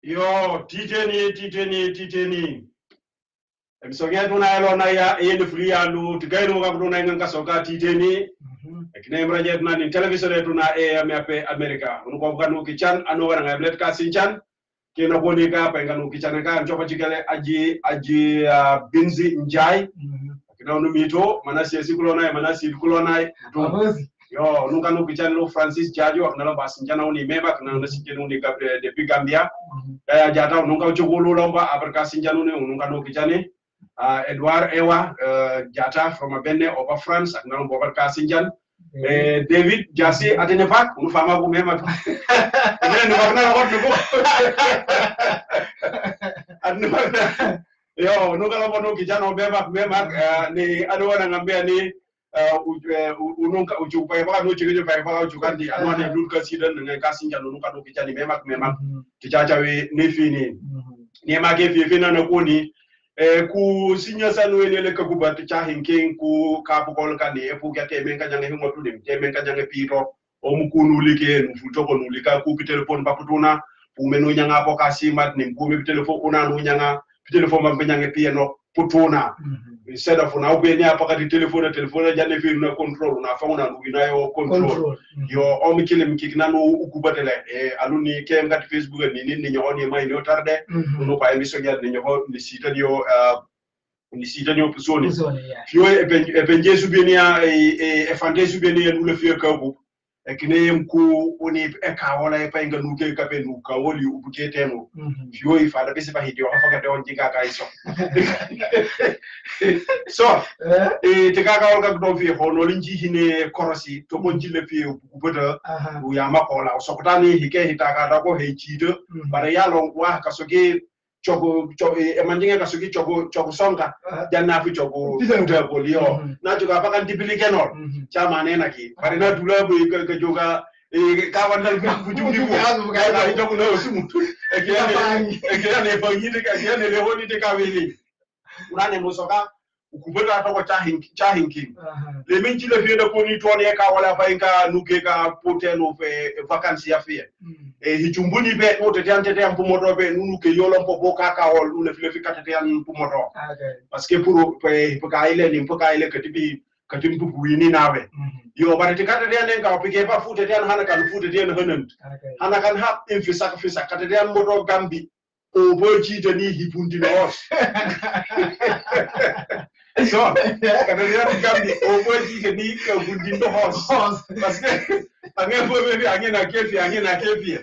Yo, titeni. Emsogea tuna elo na ya yende free alu tigaino mga kutuna inga kasoka titeni. Ekine mraje tuna ni television tuna ape Amerika. Unuko bukanu kichan anu wana ngablet ka sinchan. Kena bonika pa inganu kichan ka nchopa chikale aji Binzi Njai. Kina unu mito manasi sikulona manasi kulona. Yo nukanu kichan lo Francis Jajo aknalo basinjana uni meba kana nasikenu uni depuis Gambia. Daya jata nunka uchukulu lomba aberkasinjana uni nukanu kichani. Edward Ewa Jata from Abene over France aknalo bobar kasinjan. David Jasi atenefak unufama kumema. Ine nukana wotuko. Atenefak. Yo nukalo bono kichana obeba kumema ni aduwana ngambia ni ununka uchupa mpaka nuchikije mpaka uchukandi anwane duka sidan ne kasinja nunuka no kichani mema tichacha we nefini ni make fifina na kuni ku sinya sanu ele ka kubati cha hinking ku ka pokol kandi epu ka temenga jange himotu dim temenga jange pito o mukunu like mfuto ko nulika ku telefone bakutuna umeno nyanga po kasimat ni mkumi telefone una no nyanga telefone mbanyange pieno putuna instead of now be near pakati telephone jane fi na control na fauna ngina yo control yo omikile mkikinano ukubatele aluni kem kat Facebook ni nyoni mai no tarde no pa emission ya ni nyo ni sita yo pusoni yo epenje subenia efande subenia no le fi kabu ekine mku oni ekawona epainga nuke kapenu kawoli ubuketemo yo ifada bese ba hidio afaka de onjika kaiso so tekaka olga gdofi hono linji hine korosi to monjile fi ubota uya makola sokotani hike hitaka dako hechito bare yalo wa kasoge chogo emanjinga kasoge chogo songa janna fi chogo polio na juga paka ndipilike no chama nena ki bare na dulabu ka juga kawandal bujuni ko na jogo na osumu ekene fangide ka ekene le honi te kaweli unane musoka ukubeta atoko chahinking le minchi le fienda ko ni tone ka wala fainka nuke ka potelo fe vacances ya fie hichumbuni be ote tante mpumoto be nuke yolo mpopo ka hol ule file fikate mpumoto parce que pour ka ile ni mpoka ile katimbu buini nawe yo bare tikate tene ka opike pa fute tene hana kan fute tene hanant hana kan hap infisa kate tene moto gambi o boji tani hipundi no so kadang gambi o boji tani hipundi no hos parce que angen bobe angen na kefi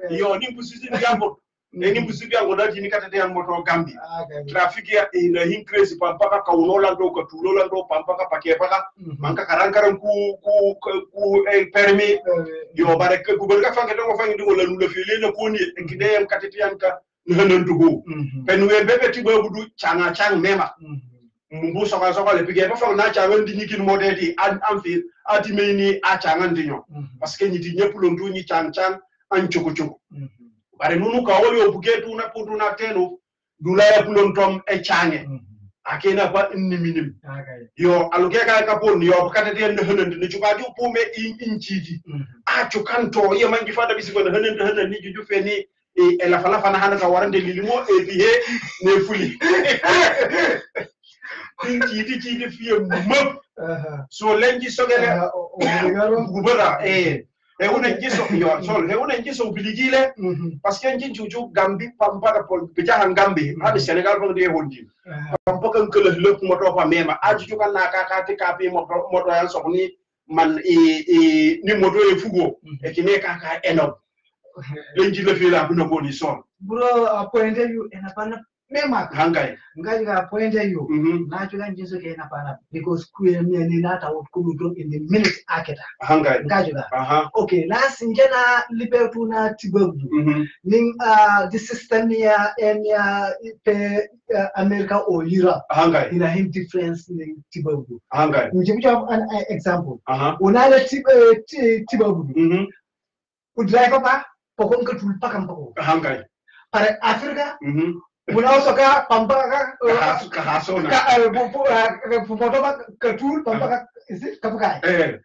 yo ni pusisi jambo ni musiki yango dati ni katete yan moto gambi traffic ya ina increase pampaka ka unola ndo ka tulola ndo pampaka pakepaka manka karankaran ku permis yo bare ke guberga fange ndo fange ndo la nula fili na koni ngide yan katete yan ka nhanan tugo penwe bebe tibo budu chang mema mbu soka le pige pa fa na cha wendi nikin modeti amfi atimeni a changa ndinyo parce que nyiti nyepulo ndu nyi chang anchukuchu bare nunu ka woli obugetu na putuna tenu dulaya pulon tom e change akena ba niminim yo aluge ka pon yo katete en henende ni chukaju pume inchiji a chukanto ye mangi fada bisigo henende ni juju feni e la fala fana hana ka warande lilimo e bihe ne fuli inchiji fiye mop so lengi sogele gubara una njiso yo sol una njiso biligile parce que njin chuchu gambi pampa pol bijahan gambi hadi senegal ko de hondi pampa kan kele lepp moto fa mema aju kan na ka te ka bi moto yan so ni man ni moto e fugo e kine ka eno lenji le fi la bu no boni son bro appointe you en apana mema hangai ngai ga appointe you na chuga njiso ke na pana because queer me ni na ta wokumu drop in the minute aketa hangai ngai ga okay last njena libertu na tibabu ning the system ya en ya pe America or Europe hangai in a him difference in tibabu hangai njibucha an example unale tibabu udrive pa pokon ka tulpa kam poko hangai para Africa Munauso ka pamba ka hasona foto ba katul pamba ka kapukai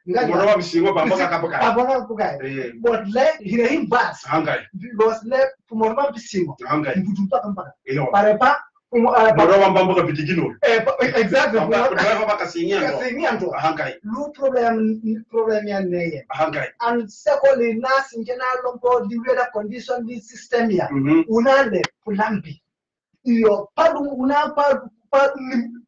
ngoro wa bisingo pamba ka kapukai pamba ka kapukai but le hina him bas hangai because le fumoro ba bisingo hangai mbutupa pamba pare pa ngoro wa pamba ka bitigino exactly ngoro wa ka singianto hangai lu problem ya neye hangai and secondly nas ngena lompo the weather condition the system ya unale pulambi iyo padu unapa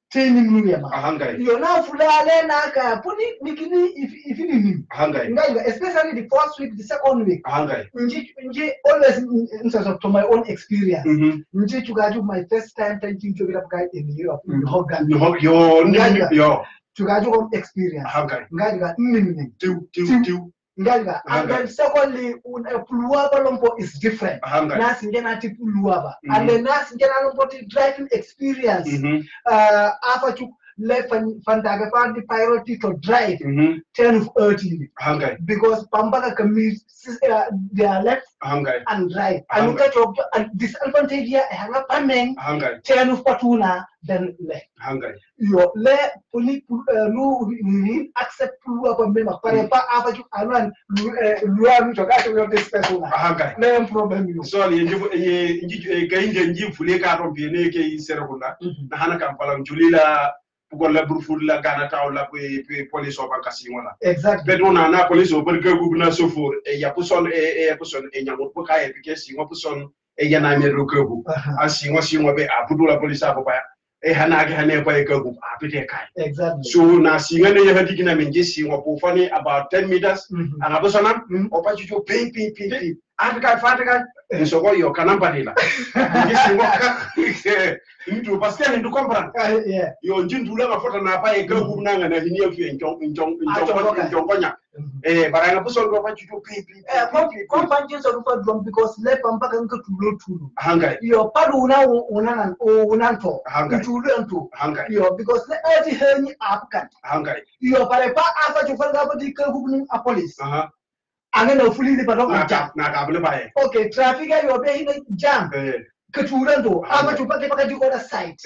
training nuyama hangai iyo na fulale na ka puni mikini ifini hangai ngai especially the first week the second week hangai nji always in terms of to my own experience nji chugaju my first time thinking to get up guy in Europe yo chugaju on experience hangai ngai ga tiu Ngaga, and then secondly, Puluaba Lompo is different. Nas ngena ti Puluaba, and then Nas ngena Lompo ti driving experience. After you left Fantaga found the priority to drive 10 of 30 because Pambaga can meet their left and right. And look at your disadvantage here, hang up a man 10 of Patuna, then left. Your le puli no accept Puluaba member, but after you around Luan to get this person. No problem. Sorry, you can give Fuleka from Pianeke, Serabunda, Nahana Kampalam, Julila. Pugola burfula gana taula pe police oba kasimona exactly bedona na police oba ke gubna sofor e ya puson e nyamot ko kay e ke singo puson e yana me ro kebu asingo be abudula police abo ba e hanage hane ko e kebu apite kay exactly so na singa ne ya digina men jesi ngo po fani about 10 meters anga pusona opa chucho pe Africa fatika so ko yo kanampadila jesi ngo ka Into Pascal into comprendre. Yo njindula mafota na pa e gagu nanga na hinia fi njong konya. Baranga puso ko pa chuchu pipi. Kompanjin so ko drum because le pampa kan ka tulo. Hangai. Yo padu unanto. Tulo anto. Hangai. Yo because le ati hani apkan. Hangai. Yo pare pa afa chu fanga pa di ka gubni a police. Angena fully di padong na kabule pae. Okay, traffic yo be hina jam. Keturando, ama chupa ke pakaji ko na site.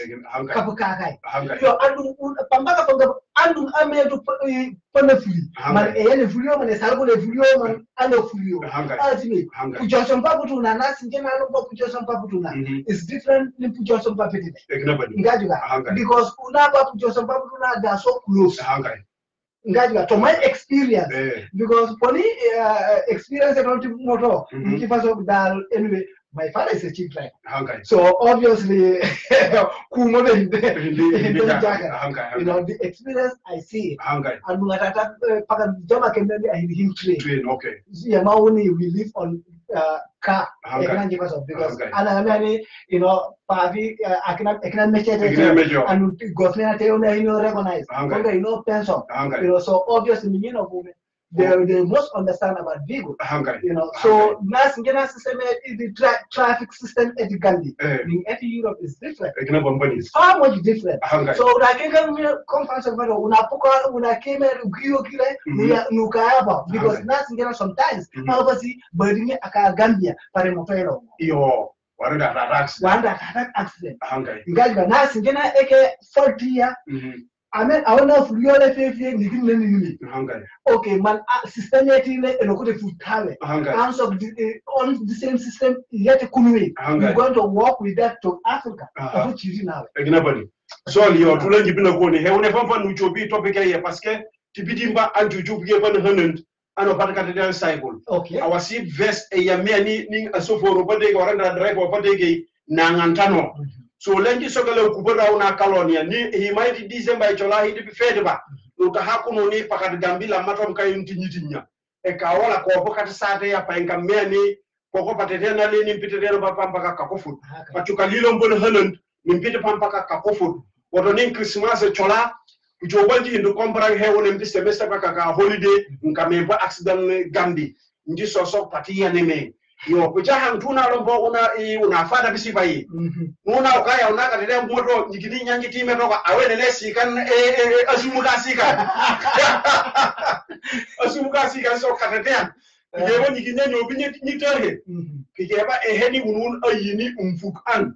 Kapukakai. Yo andu pambaka panga andu ame to panafuli. Man eyene fulio man salgo le fulio man ando fulio. Azimi. Pujoson paputu na nasi ngena no pujoson paputu na. It's different than pujoson paputu. Ngajuga. Because unapa pujoson paputu na they are so close. Ngajuga to my experience because poni experience about motor. Kifaso dal anyway. My father is a chief driver. So obviously, you know, the experience I see. And okay. We live on car. Because you know, I can measure and government recognize. You know, pension. You know, so obviously, you know, They must understand about vehicle. You know, so nas ngena system the traffic system at Gandhi. In Europe is different. It's far much different. So like conference of una came because nas ngena sometimes obviously burning aka Gambia pare motero. Yo, what that accident. Ngajba nas ngena eke 40 year. I mean, I don't know if you are okay, man, systematically, and look at the food talent. On the same system, yet we're going to work with that to Africa. What you now? So, you're to learn to go here. Whenever one will be topic here, Pascal, Tibidimba and Juju given 100 and a particular cycle. Okay. Our seat vest a yamani, a sofa, or a drive or Padege, Nangantano. So lengi sogale ukubera una kalonia ni he might December chola he be fed ba uta hakuno ni pakati gambila matom kay ntinyitinya e ka wala ko bokati sate ya pa enka meni ko patetena le ni mpitero ba pamba ka kofu pachuka lilo mbon hanan ni mpite pamba ka kofu woto ni Christmas chola ujo waldi ndo kombrang he wona mbi semester ka holiday nkame ba accident gambi ndi soso pati ya neme yo kujaha mtuna lombo una fada bisiba yi una ukaya unaka tete mboto nyikiti nyangi time toka awene nesi kan asumuka sika so katetean kigebo nyikinya nyobi nyitere kigeba eheni unun ayini umfukan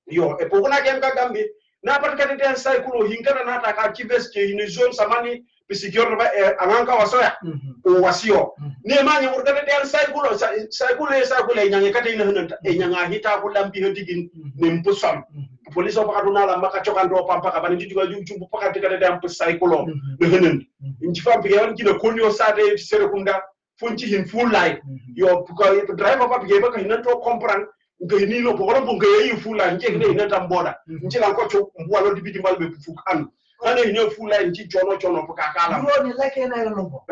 yo epokuna kemka gambi na patikatetean cycle hinkana na taka kibeske ini zone samani bisikior ba anganka wasoya o wasio ne manye urgata den cycle nyange kate ina hunanta nyanga hita ko lambi hodigin ne mpusam police opakaduna la maka chokando pampa ka bani jujuga jumbu pakati kate den cycle ne hunan inji fam bi yon kina konyo sade sere kunda fonci hin full life yo ko driver pa bi ba ka hinanto comprendre ngai ni no ko ron ngai full life nje ne hinanta mboda nji lan ko cho mbwalo dibidi malbe fuk an ana hino full line ti chono for kakala you know like na lombo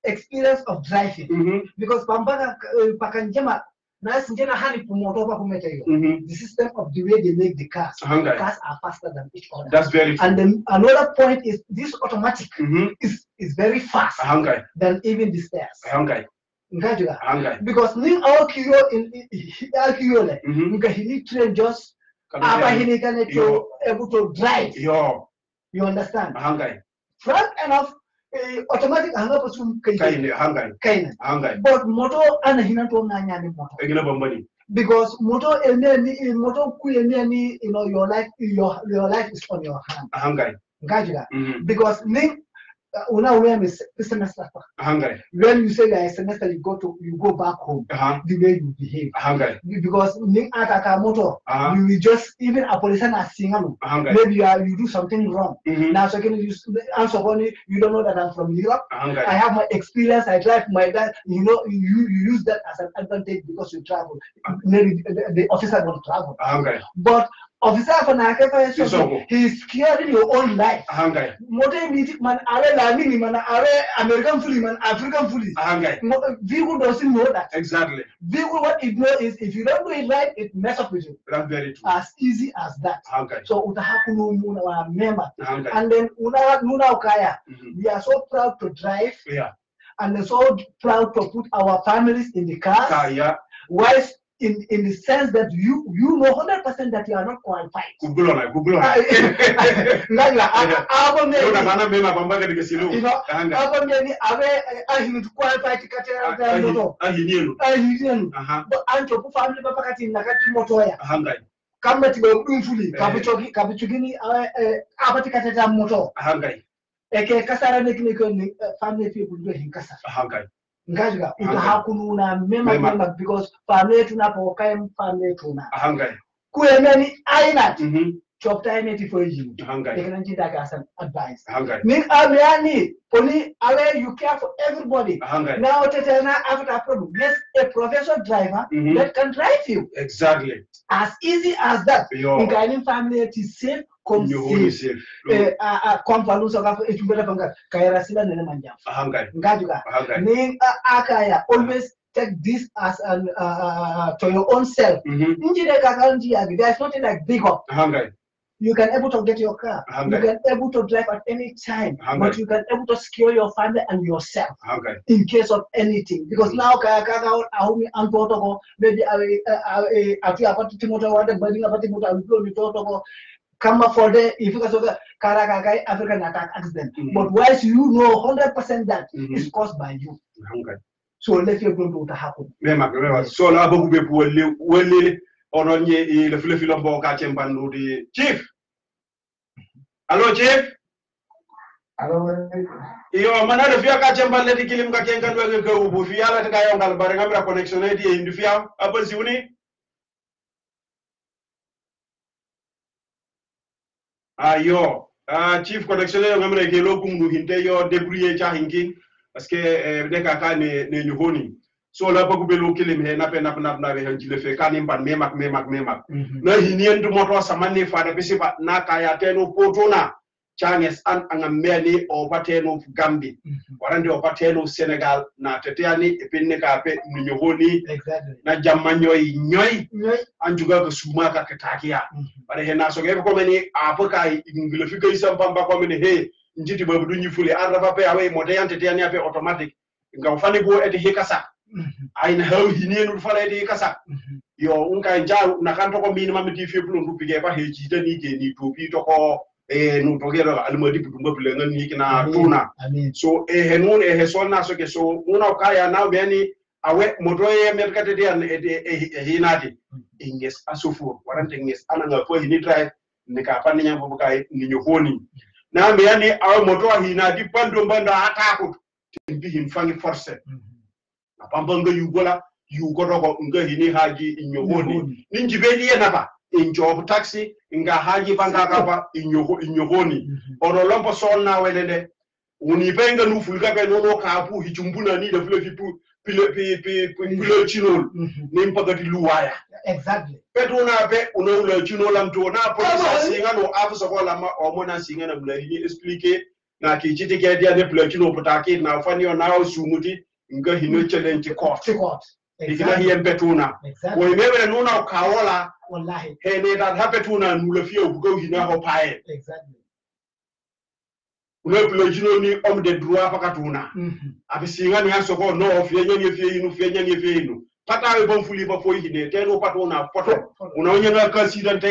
experience of driving because pambaka pakanjema na sinjena hani pumoto pa kumeta hiyo the system of the way they make the cars cars are faster than each other. That's very true. And then another point is this automatic is very fast than even the stairs because ning our kilo in kilo le he need train just he can able to drive you understand? Front enough automatic hanga pasum kaina. But moto ana hinato nanya ni moto. Because moto moto kuyeni you know your life is on your hand. Because ning una when semester when you say that semester you go back home the way you behave because ning ataka moto you will just even a policeman as singano maybe you do something wrong now so can you answer only you don't know that I'm from Europe I have my experience I drive my dad you know you use that as an advantage because you travel maybe the officer don't travel but officer for Naka, he's scared in your own life. Motor man, are American fully man, African fully. Vehicle doesn't know that. Exactly. Vehicle what it knows is if you don't do it right, it mess up with you. That's very true. As easy as that. So utahaku muna member. And then Nuna Ukaya, we are so proud to drive. And so proud to put our families in the car. Whilst in the sense that you know 100% that you are not qualified. Google on. Ngajuga utahakununa mema because family tunapokaa family tuna kuemeni aina chopta imeti for you ekananji dagasan advice ning aviani poli awe you care for everybody now tetana after problem yes a professional driver that can drive you exactly as easy as that in family it is safe come safe konvalusa ka etumbela panga kaira sila nene manja ngajuga ning akaya always take this as an to your own self injire kakanji there's nothing like big up You can able to get your car. You can able to drive at any time. But you can able to secure your family and yourself in case of anything. Because now maybe come for the if you Karakakai African attack accident. But once you know 100% that is caused by you. So let you go to happen. So la boku be wele ononye le filombo ka chembando di chief. Hello chief. Hello. Iyo mana de fia ka chembande di kilim ka kengan wege ko bu fia la ta yongal bare ngamra connection di indi fia apa siuni. Ayo chief connection yo ngamra ke lo kum du hinte yo débrouiller cha hinkin parce que de ka ne nyuhoni. So la bagu belo kilim he na be hanjile fe kanim ban memak na hinien du moto samani fa da bisiba na kaya teno potona changes an angameli o pateno Gambie warande o pateno Senegal na teteani e pinne ka pe nyuhoni na jamanyoy nyoy anjuga ko suma ka katakia bare he na so ge ko meni apoka ngile fi ko isamba ko meni he njiti babu du nyifuli araba pe awe modeyante teani ape automatic ngam fani bo ete hikasa aina haw hinenu fala ede kasa yo unka ja na kanto ko min mamiti fi plon du pige ba heji dani ge ni to bi to ko no to gero almadi bu mbule ngani kina tuna so henun sonna so ke so una kaya na beni awe modoye merkate de an hinati inges asufu warante inges ananga ko hini try ne ka pani nyambo bukai ni nyofoni na me yani awe modo hinati pando mbanda atako timbi himfangi force apambanga yugola yugodo nga hini haji inyohoni ninjibeli yenaba injob taxi nga haji banga kapa inyohoni onolompo sonna welende unipenga nufulga be nono kapu hichumbuna ni de fle fipu pile chinol nimpagati luwaya exactly petuna be uno chinola mto na police singa no afisa ko lama omona singa na mlahini explique na kichiti ke dia de pile chino potaki na fanio na sumuti nga hino challenge court ikina hiyen betuna wo imebe nuna kawola wallahi he that hapetuna nula fiyo bugo hina ho pae exactly uno plojino ni homme de droit pakatuna abisinga ni asoko no fiye nyange inu patawe bon fuli ba fo hine teno patuna poto unaonya nga accident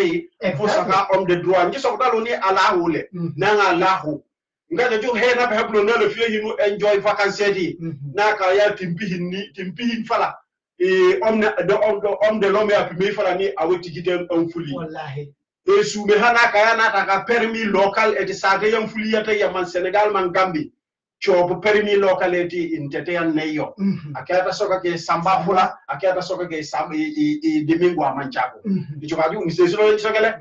fo saka homme de droit ngi soko dalo ni alahu le nanga alahu ngada jo he na heblo na le fiye hinu enjoy vacances di na ka ya timpihin fala homme de l'homme a pu fala ni aweti giden on fuli wallahi e sume hana kaya na taka permis local et sage yam fuli yata yaman Senegal man Gambie chobu permis local eti intete yan neyo akata soka ke samba fula akata soka ke domingo amanchako ichokaju ni sesilo chokele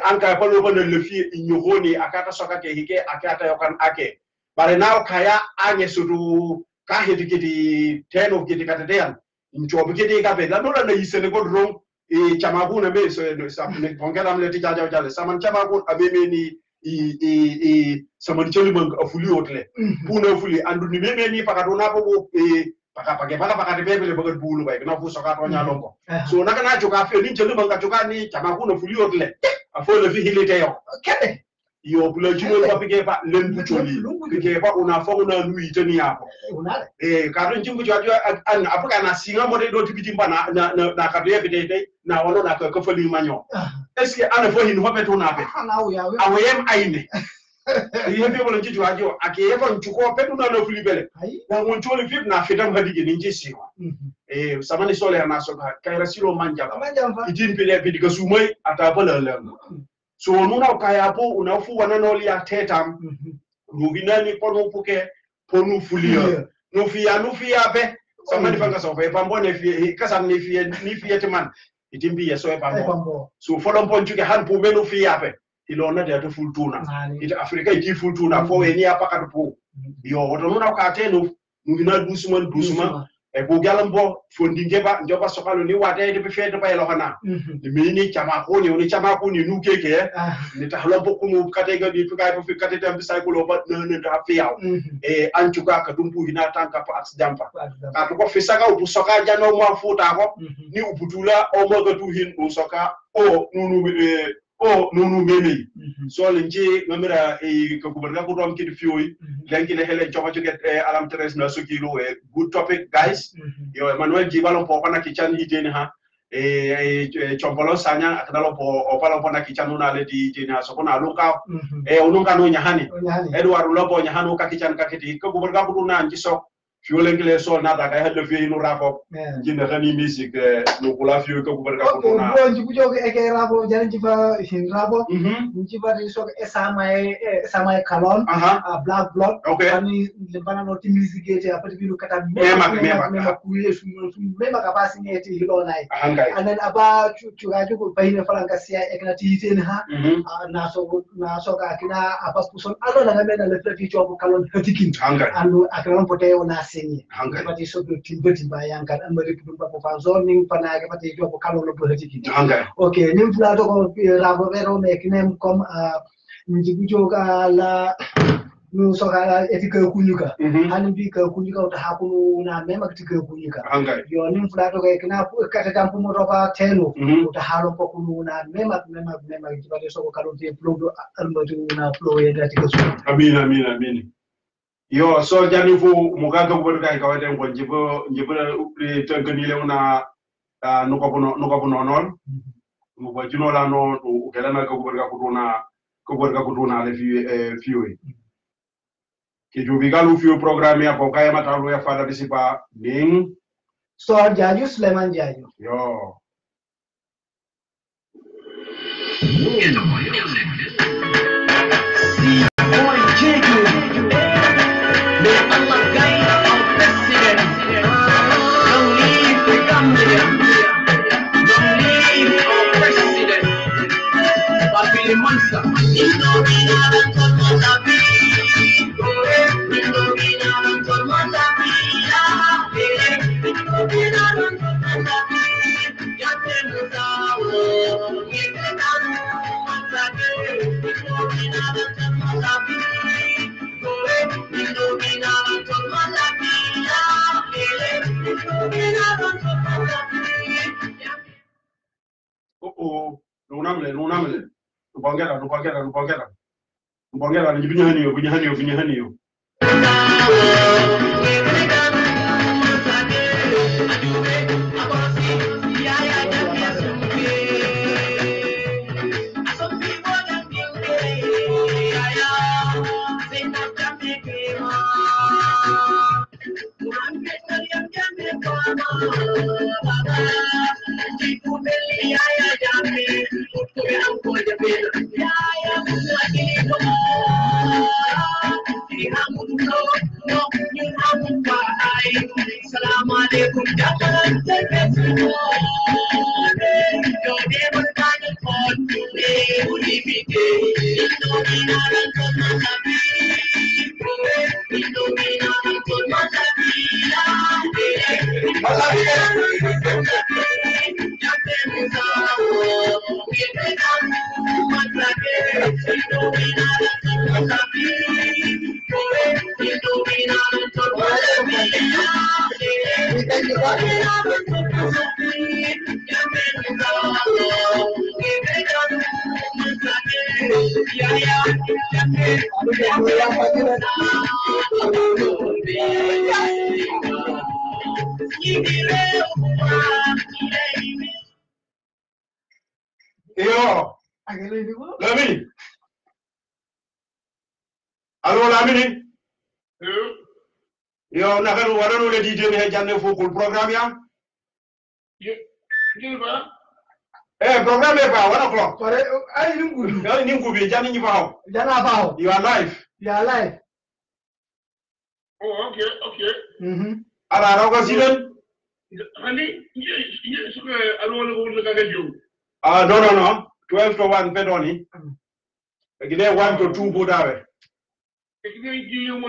anka palo bana le fi inyohoni akata soka ke hike akata yokan ake bare naw kaya anye sudu ka hedikiti teno kiti kateyan inchobu kiti ka be la dola na yisene godron chamagu na be so ne pongela mle tijaja jale saman chamagu abeme ni saman cheli mang afuli otle buna afuli andu ni meme ni pakatona ko paka bebe le bagat bulu bay na fu soka to nyalongo so naka na joka fe ni cheli mang joka ni chamagu na afuli otle afo le fi hilite yo kebe yo bula jino ba pige ba len bucholi pige ba una fo una lui tani hapo ka don jimbu jojo an apuka na singa mo de do tibiti bana na ka de bede na wono na ka fali manyo est ce que ana fo hin hobe to na be awem aine yebe bolo jiju ajo ake fo nchuko petu na no fulibele wa mon choli fit na fitam hadige ni njisiwa samani sole na so ka kayra silo manja idin pele bidiga sumay ata bala lam so nuna kayapo unafu wananoli ya tetam ruginani pono puke ponu fulia nufia be samani fanga so fe pambo ne fi kasam ne fi teman itimbi ya so pambo so folon ponchuke han pu menu fi ape ilona de to fultuna ita afrika iti fultuna fo we ni apaka to yo woto nuna ka tenu nugina doucement e bo galambo fondingeba njoba sokalo ni wate de fe de pay lokana ni mini chama ko ni nu keke ni tahlo bokku mu katega di fuka ko fi kateta bi sayko ba ne da fiyaw anchuka ka dumpu hina tanka pa accident pa ka ko fi saka ubu soka jano mo futa ko ni ubutula o mo ga tu hin o soka o nunu oh nunu meme so linje ngamira e ko guberga ko dom kid fioi lenki le hele choma chuket alam tres na sukilo good topic guys yo Emmanuel Jibalo po pana kichan hiteni ha chompolo sanya akadalo po opalo po na kichan una le di hiteni ha so kona luka ununga no nyahani Edward lobo nyahano ka kichan ka kiti ko guberga ko na njiso Fiolengile so na da ka hele fi no rapo jinda hani music no kula fio ko guberga ko na ko nji bujo ke rapo jani jifa hin rapo nji ba di so samay kalon black blood ani le banano ti music gete apati bilu kata mema kuye su mema ka pasi ngeti hilo nai anen aba churajo ko bayne franka sia ekna ti ten ha na so ka kina aba puson alo na mena le flati job kalon hatikin ando akran pote ona senyi pati so do timbati bayankan amari pudum pa fa zoning panage pati job kalon lo hatikin okay nim flato ko rabo vero me kinem kom njibujo ka la no soka etika kunyuka hani bi ka kunyuka uta hakunu na mema katika kunyuka yo nim flato ka kina kata tampu motopa teno uta halo pokunu na mema jibade soko kalonte flow almatu na flow ya katika so amin yo so jani fu mugaga burga ka wade ngo jibo tanganile una nuko bono non mo bajino la no ukelana ka burga kutuna le fiwe ke jubigalu fiu programme ya pokaya matalu ya fada disipa ning so Jaju Suleman Jaju yo Nunamle. Mbongera ni binyahaniyo. Lamini. Yo nakaru warano le DJ ne janne fokul program ya. Program e ba 1 o'clock. Pare ay ningubi jani ni bawo. Jana bawo. You are live. Oh, okay. Ara rago silen. Hani suka alwala ko daga gajo. No. 12 to 1 pedoni. Gine 1 to 2 bodawe. Yo.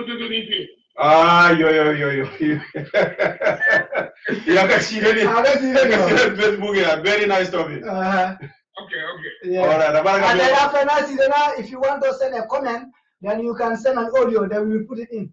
Facebook, yeah. Very nice topic. Okay. Yeah. All right. And then after that, if you want to send a comment, then you can send an audio, then we will put it in.